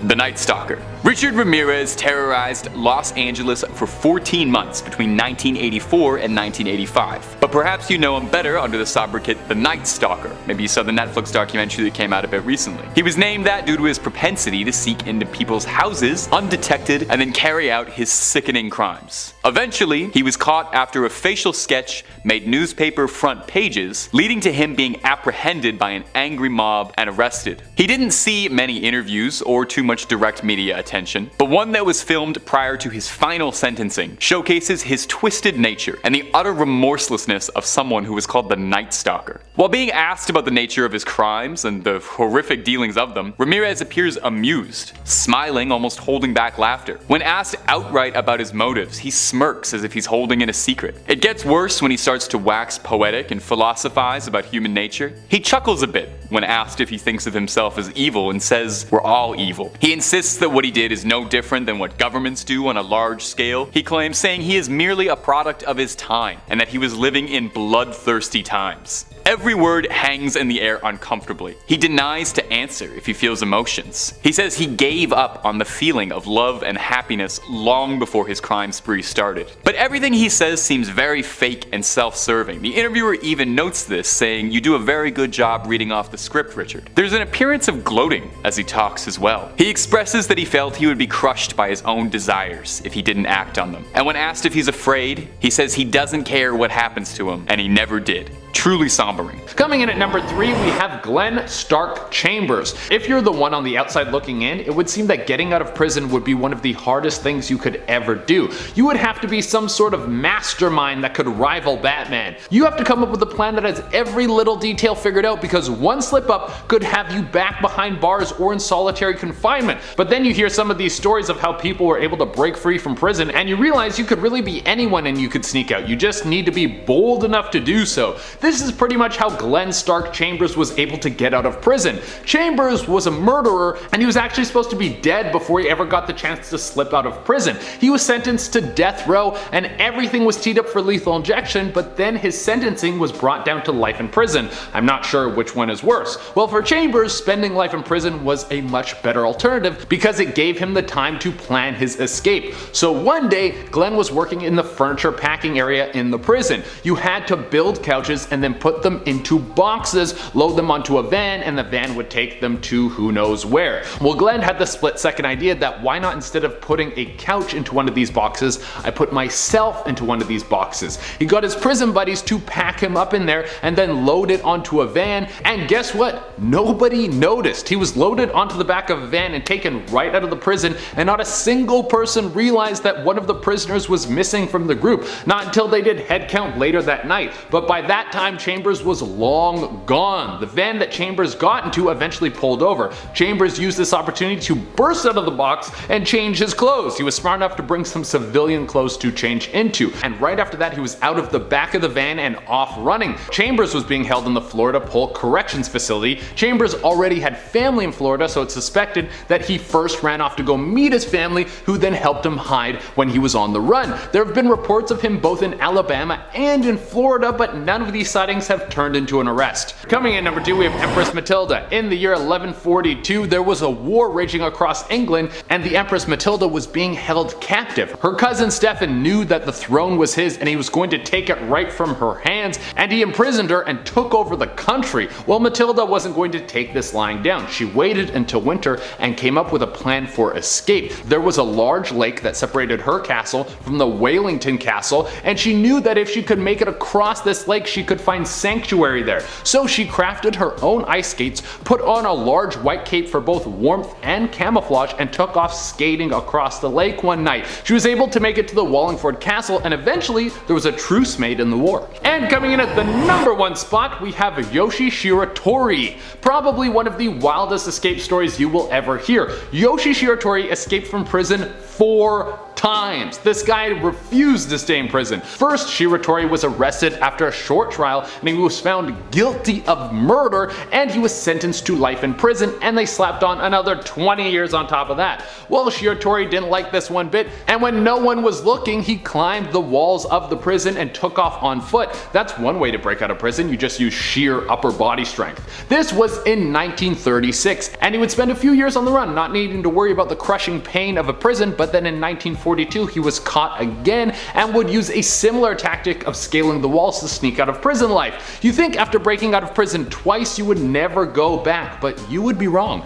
The Night Stalker. Richard Ramirez terrorized Los Angeles for 14 months between 1984 and 1985. But perhaps you know him better under the sobriquet The Night Stalker. Maybe you saw the Netflix documentary that came out a bit recently. He was named that due to his propensity to seek into people's houses undetected and then carry out his sickening crimes. Eventually, he was caught after a facial sketch made newspaper front pages, leading to him being apprehended by an angry mob and arrested. He didn't see many interviews or too much direct media attention, but one that was filmed prior to his final sentencing showcases his twisted nature and the utter remorselessness of someone who was called the Night Stalker. While being asked about the nature of his crimes and the horrific dealings of them, Ramirez appears amused, smiling, almost holding back laughter. When asked outright about his motives, he smirks as if he's holding in a secret. It gets worse when he starts to wax poetic and philosophize about human nature. He chuckles a bit when asked if he thinks of himself as evil and says, "We're all evil." He insists that what he did is no different than what governments do on a large scale. He claims, saying he is merely a product of his time and that he was living in bloodthirsty times. Every word hangs in the air uncomfortably. He denies to answer if he feels emotions. He says he gave up on the feeling of love and happiness long before his crime spree started. But everything he says seems very fake and self-serving. The interviewer even notes this, saying, "You do a very good job reading off the script, Richard." There's an appearance of gloating as he talks as well. He expresses that he felt he would be crushed by his own desires if he didn't act on them. And when asked if he's afraid, he says he doesn't care what happens to him, and he never did. Truly sombering. Coming in at number 3, we have Glenn Stark Chambers. If you're the one on the outside looking in, it would seem that getting out of prison would be one of the hardest things you could ever do. You would have to be some sort of mastermind that could rival Batman. You have to come up with a plan that has every little detail figured out, because one slip up could have you back behind bars or in solitary confinement. But then you hear some of these stories of how people were able to break free from prison, and you realize you could really be anyone and you could sneak out. You just need to be bold enough to do so. This is pretty much how Glenn Stark Chambers was able to get out of prison. Chambers was a murderer, and he was actually supposed to be dead before he ever got the chance to slip out of prison. He was sentenced to death row, and everything was teed up for lethal injection, but then his sentencing was brought down to life in prison. I'm not sure which one is worse. Well, for Chambers, spending life in prison was a much better alternative because it gave him the time to plan his escape. So one day, Glenn was working in the furniture packing area in the prison. You had to build couches and then put them into boxes, load them onto a van, and the van would take them to who knows where. Well, Glenn had the split-second idea that why not, instead of putting a couch into one of these boxes, I put myself into one of these boxes. He got his prison buddies to pack him up in there and then load it onto a van, and guess what? Nobody noticed. He was loaded onto the back of a van and taken right out of the prison, and not a single person realized that one of the prisoners was missing from the group, not until they did head count later that night. But by that time, Chambers was long gone. The van that Chambers got into eventually pulled over. Chambers used this opportunity to burst out of the box and change his clothes. He was smart enough to bring some civilian clothes to change into, and right after that he was out of the back of the van and off running. Chambers was being held in the Florida Polk Corrections Facility. Chambers already had family in Florida, so it's suspected that he first ran off to go meet his family, who then helped him hide when he was on the run. There have been reports of him both in Alabama and in Florida, but none of these sightings have turned into an arrest. Coming in number 2, we have Empress Matilda. In the year 1142, there was a war raging across England, and the Empress Matilda was being held captive. Her cousin Stefan knew that the throne was his and he was going to take it right from her hands, and he imprisoned her and took over the country. Well, Matilda wasn't going to take this lying down. She waited until winter and came up with a plan for escape. There was a large lake that separated her castle from the Wellington Castle, and she knew that if she could make it across this lake, she could could find sanctuary there. So she crafted her own ice skates, put on a large white cape for both warmth and camouflage, and took off skating across the lake one night. She was able to make it to the Wallingford Castle, and eventually there was a truce made in the war. And coming in at the #1 spot, we have Yoshi Shiratori, probably one of the wildest escape stories you will ever hear. Yoshi Shiratori escaped from prison 4 times. This guy refused to stay in prison. First, Shiratori was arrested after a short trial and he was found guilty of murder, and he was sentenced to life in prison, and they slapped on another 20 years on top of that. Well, Shiratori didn't like this one bit, and when no one was looking, he climbed the walls of the prison and took off on foot. That's one way to break out of prison, you just use sheer upper body strength. This was in 1936, and he would spend a few years on the run, not needing to worry about the crushing pain of a prison, but then in 1942 he was caught again and would use a similar tactic of scaling the walls to sneak out of prison life. You think after breaking out of prison twice you would never go back, but you would be wrong.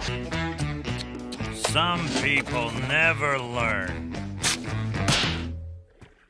Some people never learn.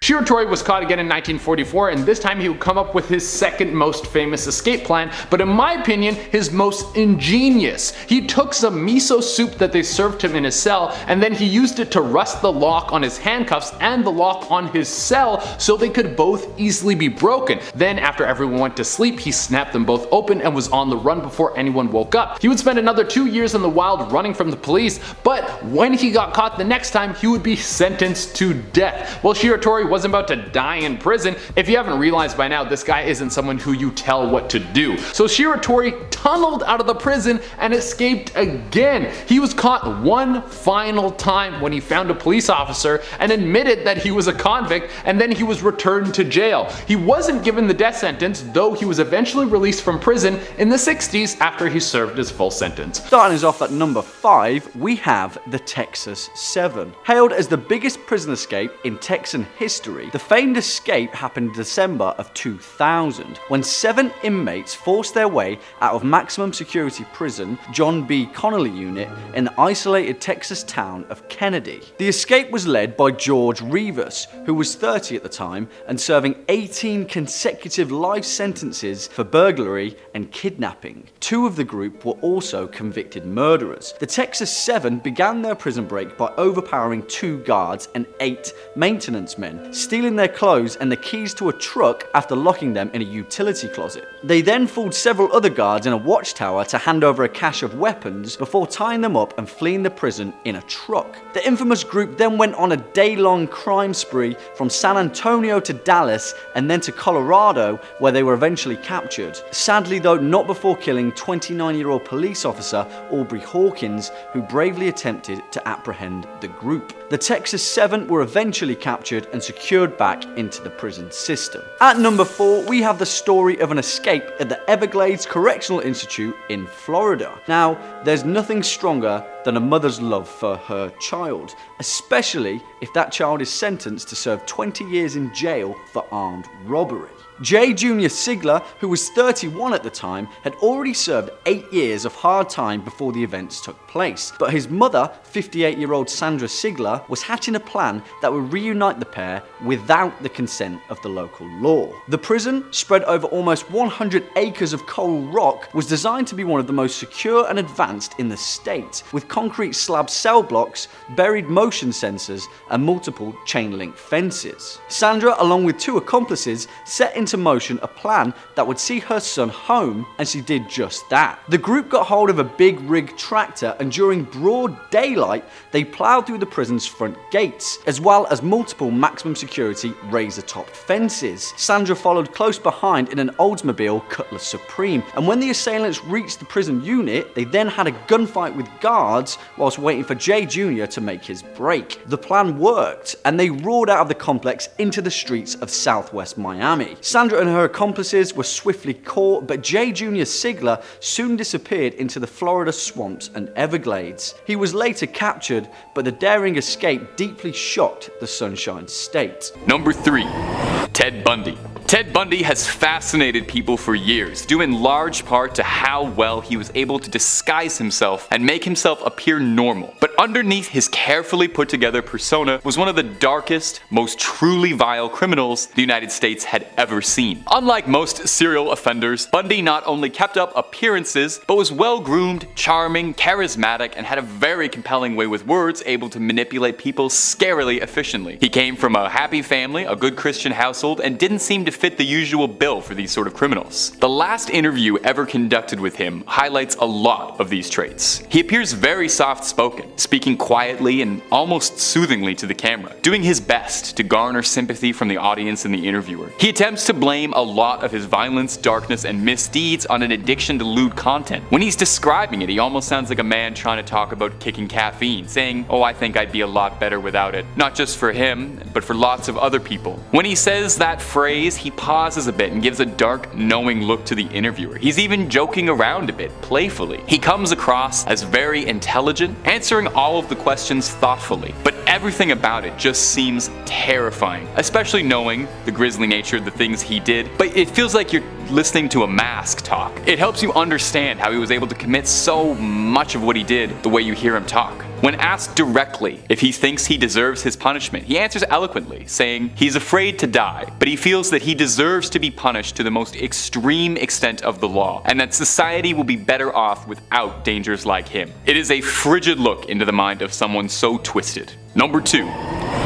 Shiratori was caught again in 1944, and this time he would come up with his second most famous escape plan, but in my opinion, his most ingenious. He took some miso soup that they served him in his cell, and then he used it to rust the lock on his handcuffs and the lock on his cell so they could both easily be broken. Then after everyone went to sleep, he snapped them both open and was on the run before anyone woke up. He would spend another 2 years in the wild running from the police, but when he got caught the next time, he would be sentenced to death. Well, Shiratori wasn't about to die in prison. If you haven't realized by now, this guy isn't someone who you tell what to do. So Shiratori tunneled out of the prison and escaped again. He was caught one final time when he found a police officer and admitted that he was a convict, and then he was returned to jail. He wasn't given the death sentence, though he was eventually released from prison in the 60s after he served his full sentence. Starting us off at #5, we have the Texas 7. Hailed as the biggest prison escape in Texan history, the famed escape happened in December of 2000, when 7 inmates forced their way out of maximum security prison John B. Connolly Unit in the isolated Texas town of Kennedy. The escape was led by George Rivas, who was 30 at the time and serving 18 consecutive life sentences for burglary and kidnapping. 2 of the group were also convicted murderers. The Texas 7 began their prison break by overpowering 2 guards and 8 maintenance men, stealing their clothes and the keys to a truck after locking them in a utility closet. They then fooled several other guards in a watchtower to hand over a cache of weapons before tying them up and fleeing the prison in a truck. The infamous group then went on a day-long crime spree from San Antonio to Dallas and then to Colorado, where they were eventually captured. Sadly though, not before killing 29-year-old police officer Aubrey Hawkins, who bravely attempted to apprehend the group. The Texas 7 were eventually captured and secured back into the prison system. At #4, we have the story of an escape at the Everglades Correctional Institute in Florida. Now, there's nothing stronger than a mother's love for her child, especially if that child is sentenced to serve 20 years in jail for armed robbery. J. Jr. Sigler, who was 31 at the time, had already served 8 years of hard time before the events took place, but his mother, 58-year-old Sandra Sigler, was hatching a plan that would reunite the pair without the consent of the local law. The prison, spread over almost 100 acres of coral rock, was designed to be one of the most secure and advanced in the state, with concrete slab cell blocks, buried motion sensors, and multiple chain-link fences. Sandra, along with 2 accomplices, set into motion a plan that would see her son home, and she did just that. The group got hold of a big rig tractor, and during broad daylight, they plowed through the prison's front gates, as well as multiple maximum security razor-topped fences. Sandra followed close behind in an Oldsmobile Cutlass Supreme, and when the assailants reached the prison unit, they then had a gunfight with guards whilst waiting for Jay Jr. to make his break. The plan worked, and they roared out of the complex into the streets of southwest Miami. Sandra and her accomplices were swiftly caught, but J. Jr. Sigler soon disappeared into the Florida swamps and Everglades. He was later captured, but the daring escape deeply shocked the Sunshine State. Number 3. Ted Bundy. Ted Bundy has fascinated people for years, due in large part to how well he was able to disguise himself and make himself appear normal. But underneath his carefully put together persona was one of the darkest, most truly vile criminals the United States had ever seen. Unlike most serial offenders, Bundy not only kept up appearances, but was well-groomed, charming, charismatic, and had a very compelling way with words, able to manipulate people scarily efficiently. He came from a happy family, a good Christian household, and didn't seem to fit the usual bill for these sort of criminals. The last interview ever conducted with him highlights a lot of these traits. He appears very soft-spoken, speaking quietly and almost soothingly to the camera, doing his best to garner sympathy from the audience and the interviewer. He attempts to blame a lot of his violence, darkness, and misdeeds on an addiction to lewd content. When he's describing it, he almost sounds like a man trying to talk about kicking caffeine, saying, "Oh, I think I'd be a lot better without it." Not just for him, but for lots of other people. When he says that phrase, he pauses a bit and gives a dark, knowing look to the interviewer. He's even joking around a bit, playfully. He comes across as very intelligent, answering all of the questions thoughtfully, but everything about it just seems terrifying, especially knowing the grisly nature of the things he did. But it feels like you're listening to a mask talk. It helps you understand how he was able to commit so much of what he did the way you hear him talk. When asked directly if he thinks he deserves his punishment, he answers eloquently, saying he's afraid to die, but he feels that he deserves to be punished to the most extreme extent of the law, and that society will be better off without dangers like him. It is a frigid look into the mind of someone so twisted. Number 2.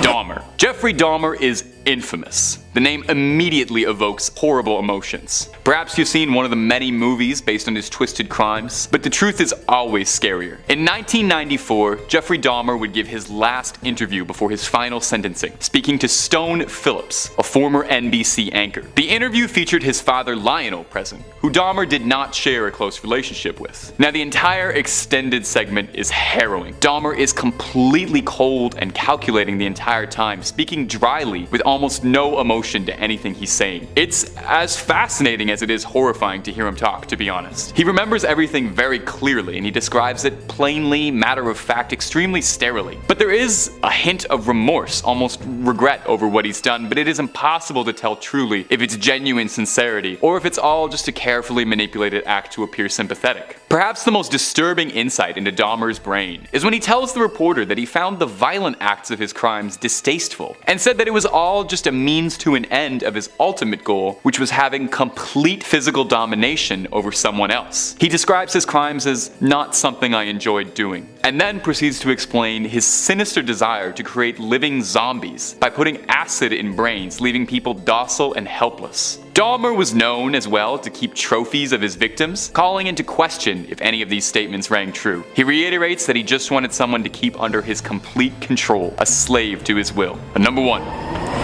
Dahmer. Jeffrey Dahmer is infamous. The name immediately evokes horrible emotions. Perhaps you've seen one of the many movies based on his twisted crimes, but the truth is always scarier. In 1994, Jeffrey Dahmer would give his last interview before his final sentencing, speaking to Stone Phillips, a former NBC anchor. The interview featured his father Lionel present, who Dahmer did not share a close relationship with. Now, the entire extended segment is harrowing. Dahmer is completely cold and calculating the entire time, speaking dryly with almost no emotion to anything he's saying. It's as fascinating as it is horrifying to hear him talk, to be honest. He remembers everything very clearly, and he describes it plainly, matter-of-fact, extremely sterilely. But there is a hint of remorse, almost regret over what he's done, but it is impossible to tell truly if it's genuine sincerity or if it's all just a carefully manipulated act to appear sympathetic. Perhaps the most disturbing insight into Dahmer's brain is when he tells the reporter that he found the violent acts of his crimes distasteful, and said that it was all just a means to an end of his ultimate goal, which was having complete physical domination over someone else. He describes his crimes as not something I enjoyed doing, and then proceeds to explain his sinister desire to create living zombies by putting acid in brains, leaving people docile and helpless. Dahmer was known as well to keep trophies of his victims, calling into question if any of these statements rang true. He reiterates that he just wanted someone to keep under his complete control, a slave to his will. And number 1.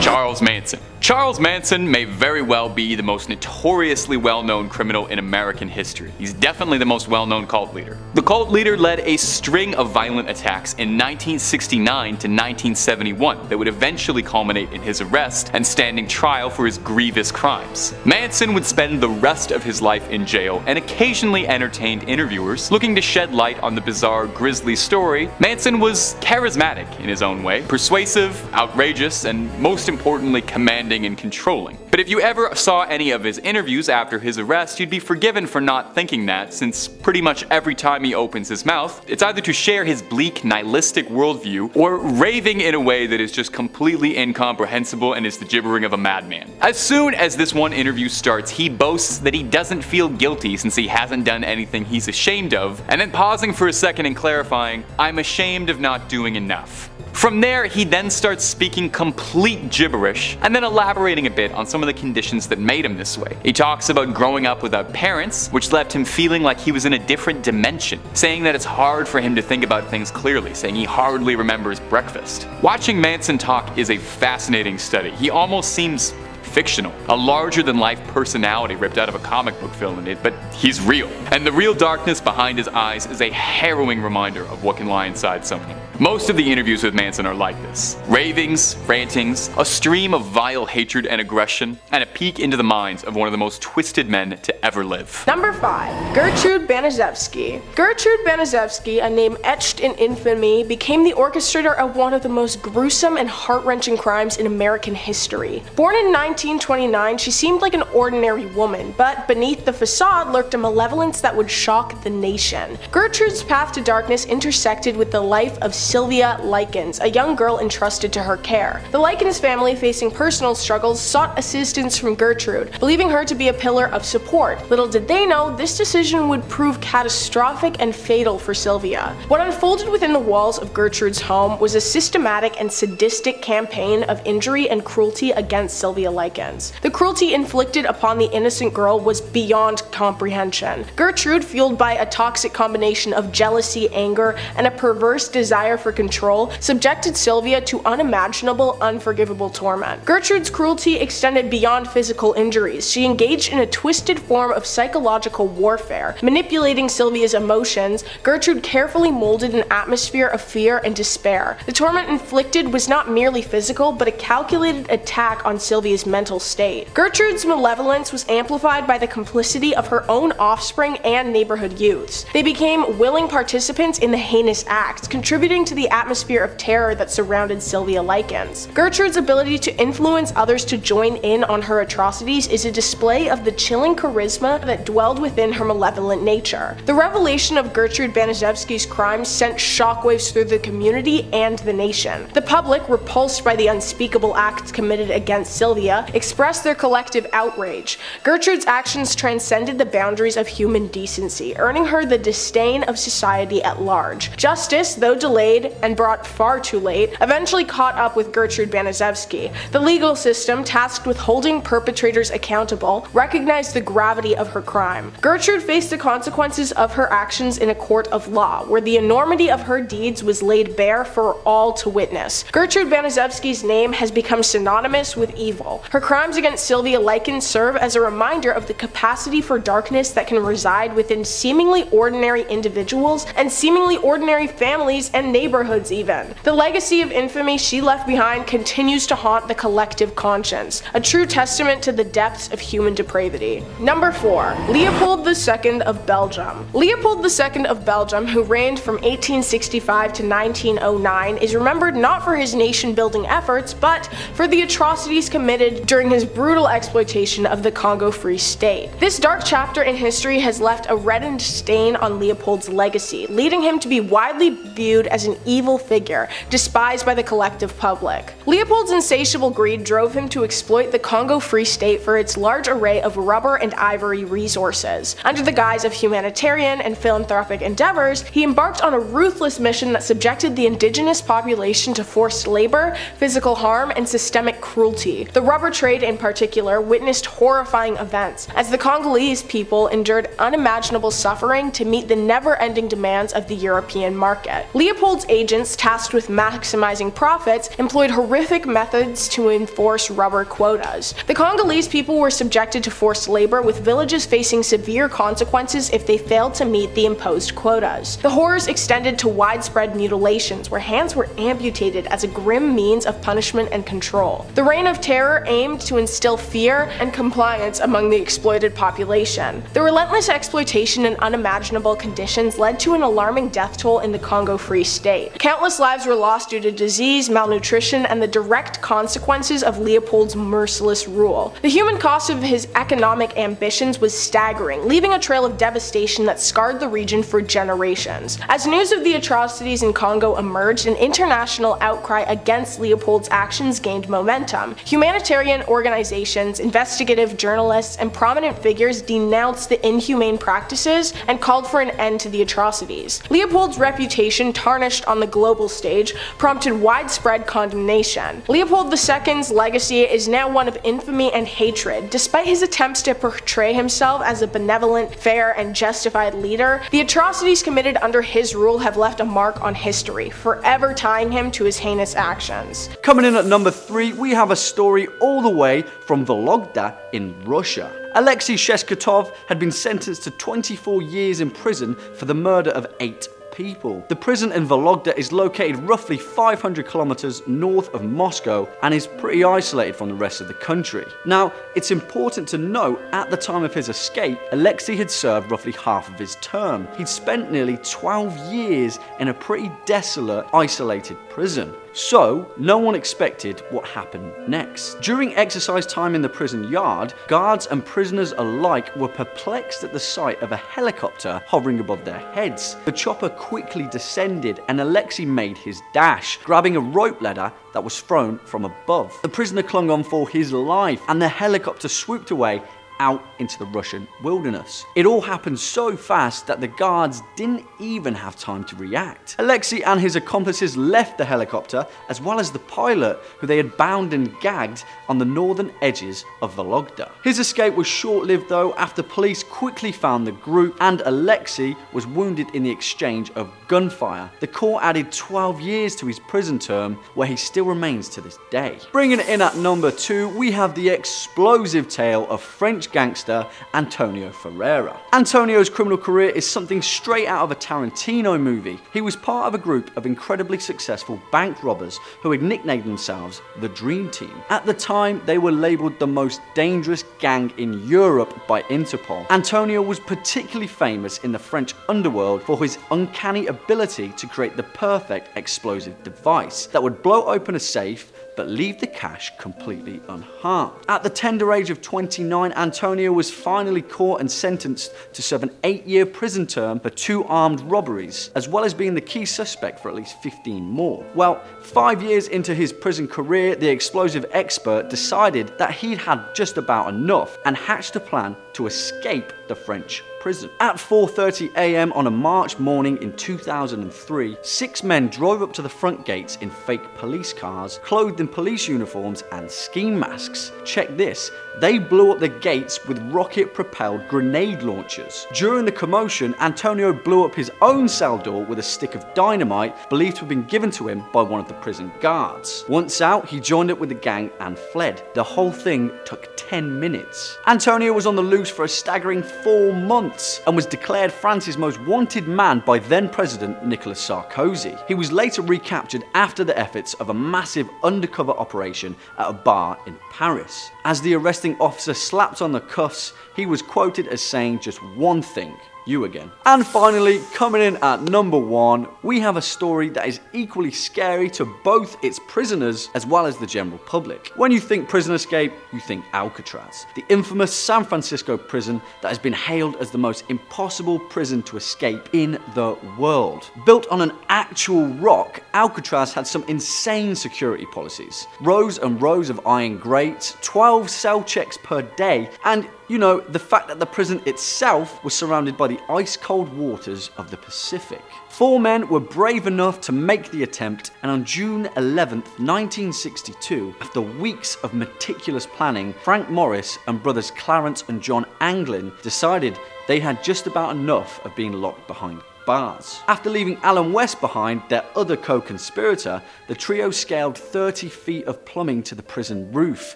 Charles Manson. Charles Manson may very well be the most notoriously well-known criminal in American history. He's definitely the most well-known cult leader. The cult leader led a string of violent attacks in 1969 to 1971 that would eventually culminate in his arrest and standing trial for his grievous crimes. Manson would spend the rest of his life in jail and occasionally entertained interviewers looking to shed light on the bizarre Grisly story. Manson was charismatic in his own way, persuasive, outrageous, and most importantly commanding and controlling. But if you ever saw any of his interviews after his arrest, you'd be forgiven for not thinking that, since pretty much every time he opens his mouth, it's either to share his bleak, nihilistic worldview or raving in a way that is just completely incomprehensible and is the gibbering of a madman. As soon as this one interview starts, he boasts that he doesn't feel guilty since he hasn't done anything he's ashamed of, and then pausing for a second and clarifying, "I'm ashamed of not doing enough." From there, he then starts speaking complete gibberish and then elaborating a bit on some of the conditions that made him this way. He talks about growing up without parents, which left him feeling like he was in a different dimension, saying that it's hard for him to think about things clearly, saying he hardly remembers breakfast. Watching Manson talk is a fascinating study. He almost seems fictional, a larger-than-life personality ripped out of a comic book villain, but he's real. And the real darkness behind his eyes is a harrowing reminder of what can lie inside someone. Most of the interviews with Manson are like this. Ravings, rantings, a stream of vile hatred and aggression, and a peek into the minds of one of the most twisted men to ever live. Number 5. Gertrude Banaszewski. Gertrude Banaszewski, a name etched in infamy, became the orchestrator of one of the most gruesome and heart-wrenching crimes in American history. Born in 1929, she seemed like an ordinary woman, but beneath the facade lurked a malevolence that would shock the nation. Gertrude's path to darkness intersected with the life of Sylvia Likens, a young girl entrusted to her care. The Likens family, facing personal struggles, sought assistance from Gertrude, believing her to be a pillar of support. Little did they know, this decision would prove catastrophic and fatal for Sylvia. What unfolded within the walls of Gertrude's home was a systematic and sadistic campaign of injury and cruelty against Sylvia Likens. The cruelty inflicted upon the innocent girl was beyond comprehension. Gertrude, fueled by a toxic combination of jealousy, anger, and a perverse desire for control, subjected Sylvia to unimaginable, unforgivable torment. Gertrude's cruelty extended beyond physical injuries. She engaged in a twisted form of psychological warfare. Manipulating Sylvia's emotions, Gertrude carefully molded an atmosphere of fear and despair. The torment inflicted was not merely physical, but a calculated attack on Sylvia's mental state. Gertrude's malevolence was amplified by the complicity of her own offspring and neighborhood youths. They became willing participants in the heinous acts, contributing to the atmosphere of terror that surrounded Sylvia Likens. Gertrude's ability to influence others to join in on her atrocities is a display of the chilling charisma that dwelled within her malevolent nature. The revelation of Gertrude Banaszewski's crimes sent shockwaves through the community and the nation. The public, repulsed by the unspeakable acts committed against Sylvia, expressed their collective outrage. Gertrude's actions transcended the boundaries of human decency, earning her the disdain of society at large. Justice, though delayed and brought far too late, eventually caught up with Gertrude Banaszewski. The legal system, tasked with holding perpetrators accountable, recognized the gravity of her crime. Gertrude faced the consequences of her actions in a court of law, where the enormity of her deeds was laid bare for all to witness. Gertrude Banaszewski's name has become synonymous with evil. Her crimes against Sylvia Likens serve as a reminder of the capacity for darkness that can reside within seemingly ordinary individuals and seemingly ordinary families and neighborhoods even. The legacy of infamy she left behind continues to haunt the collective conscience, a true testament to the depths of human depravity. Number 4. Leopold II of Belgium. Leopold II of Belgium, who reigned from 1865 to 1909, is remembered not for his nation-building efforts, but for the atrocities committed during his brutal exploitation of the Congo Free State. This dark chapter in history has left a reddened stain on Leopold's legacy, leading him to be widely viewed as an evil figure, despised by the collective public. Leopold's insatiable greed drove him to exploit the Congo Free State for its large array of rubber and ivory resources. Under the guise of humanitarian and philanthropic endeavors, he embarked on a ruthless mission that subjected the indigenous population to forced labor, physical harm, and systemic cruelty. The rubber trade in particular witnessed horrifying events, as the Congolese people endured unimaginable suffering to meet the never-ending demands of the European market. Leopold's agents, tasked with maximizing profits, employed horrific methods to enforce rubber quotas. The Congolese people were subjected to forced labor, with villages facing severe consequences if they failed to meet the imposed quotas. The horrors extended to widespread mutilations, where hands were amputated as a grim means of punishment and control. The Reign of Terror aimed to instill fear and compliance among the exploited population. The relentless exploitation and unimaginable conditions led to an alarming death toll in the Congo Free State. Countless lives were lost due to disease, malnutrition, and the direct consequences of Leopold's merciless rule. The human cost of his economic ambitions was staggering, leaving a trail of devastation that scarred the region for generations. As news of the atrocities in Congo emerged, an international outcry against Leopold's actions gained momentum. Humanitarian organizations, investigative journalists, and prominent figures denounced the inhumane practices and called for an end to the atrocities. Leopold's reputation, tarnished on the global stage, prompted widespread condemnation. Leopold II's legacy is now one of infamy and hatred. Despite his attempts to portray himself as a benevolent, fair, and justified leader, the atrocities committed under his rule have left a mark on history, forever tying him to his heinous actions. Coming in at number 3, we have a story all the way from Vologda in Russia. Alexei Sheshkatov had been sentenced to 24 years in prison for the murder of 8 people. The prison in Vologda is located roughly 500 kilometers north of Moscow and is pretty isolated from the rest of the country. Now, it's important to note, at the time of his escape, Alexei had served roughly half of his term. He'd spent nearly 12 years in a pretty desolate, isolated prison. So, no one expected what happened next. During exercise time in the prison yard, guards and prisoners alike were perplexed at the sight of a helicopter hovering above their heads. The chopper quickly descended and Alexei made his dash, grabbing a rope ladder that was thrown from above. The prisoner clung on for his life and the helicopter swooped away out into the Russian wilderness. It all happened so fast that the guards didn't even have time to react. Alexei and his accomplices left the helicopter, as well as the pilot, who they had bound and gagged on the northern edges of Vologda. His escape was short-lived though, after police quickly found the group and Alexei was wounded in the exchange of gunfire. The court added 12 years to his prison term, where he still remains to this day. Bringing it in at number 2, we have the explosive tale of French gangster Antonio Ferreira. Antonio's criminal career is something straight out of a Tarantino movie. He was part of a group of incredibly successful bank robbers who had nicknamed themselves the Dream Team. At the time, they were labeled the most dangerous gang in Europe by Interpol. Antonio was particularly famous in the French underworld for his uncanny ability to create the perfect explosive device that would blow open a safe but leave the cash completely unharmed. At the tender age of 29, Antonio was finally caught and sentenced to serve an 8-year prison term for 2 armed robberies, as well as being the key suspect for at least 15 more. Well, 5 years into his prison career, the explosive expert decided that he'd had just about enough and hatched a plan to escape the French prison. At 4:30 a.m. on a March morning in 2003, 6 men drove up to the front gates in fake police cars, clothed in police uniforms and ski masks. Check this, they blew up the gates with rocket-propelled grenade launchers. During the commotion, Antonio blew up his own cell door with a stick of dynamite believed to have been given to him by one of the prison guards. Once out, he joined up with the gang and fled. The whole thing took 10 minutes. Antonio was on the loose for a staggering 4 months and was declared France's most wanted man by then-President Nicolas Sarkozy. He was later recaptured after the efforts of a massive undercover operation at a bar in Paris. As the arresting officer slapped on the cuffs, he was quoted as saying just one thing: "You again." And finally, coming in at number 1, we have a story that is equally scary to both its prisoners as well as the general public. When you think prison escape, you think Alcatraz, the infamous San Francisco prison that has been hailed as the most impossible prison to escape in the world. Built on an actual rock, Alcatraz had some insane security policies. Rows and rows of iron grates, 12 cell checks per day, and the fact that the prison itself was surrounded by the ice-cold waters of the Pacific. 4 men were brave enough to make the attempt, and on June 11th, 1962, after weeks of meticulous planning, Frank Morris and brothers Clarence and John Anglin decided they had just about enough of being locked behind bars. After leaving Alan West behind, their other co-conspirator, the trio scaled 30 feet of plumbing to the prison roof,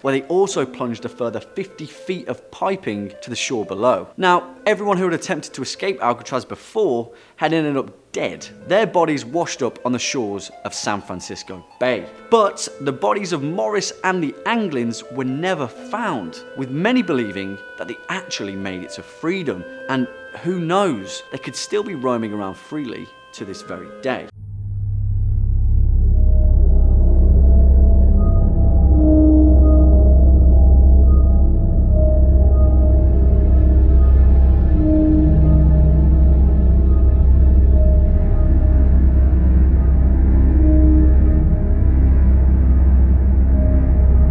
where they also plunged a further 50 feet of piping to the shore below. Now, everyone who had attempted to escape Alcatraz before had ended up dead, their bodies washed up on the shores of San Francisco Bay. But the bodies of Morris and the Anglins were never found, with many believing that they actually made it to freedom, and who knows, they could still be roaming around freely to this very day.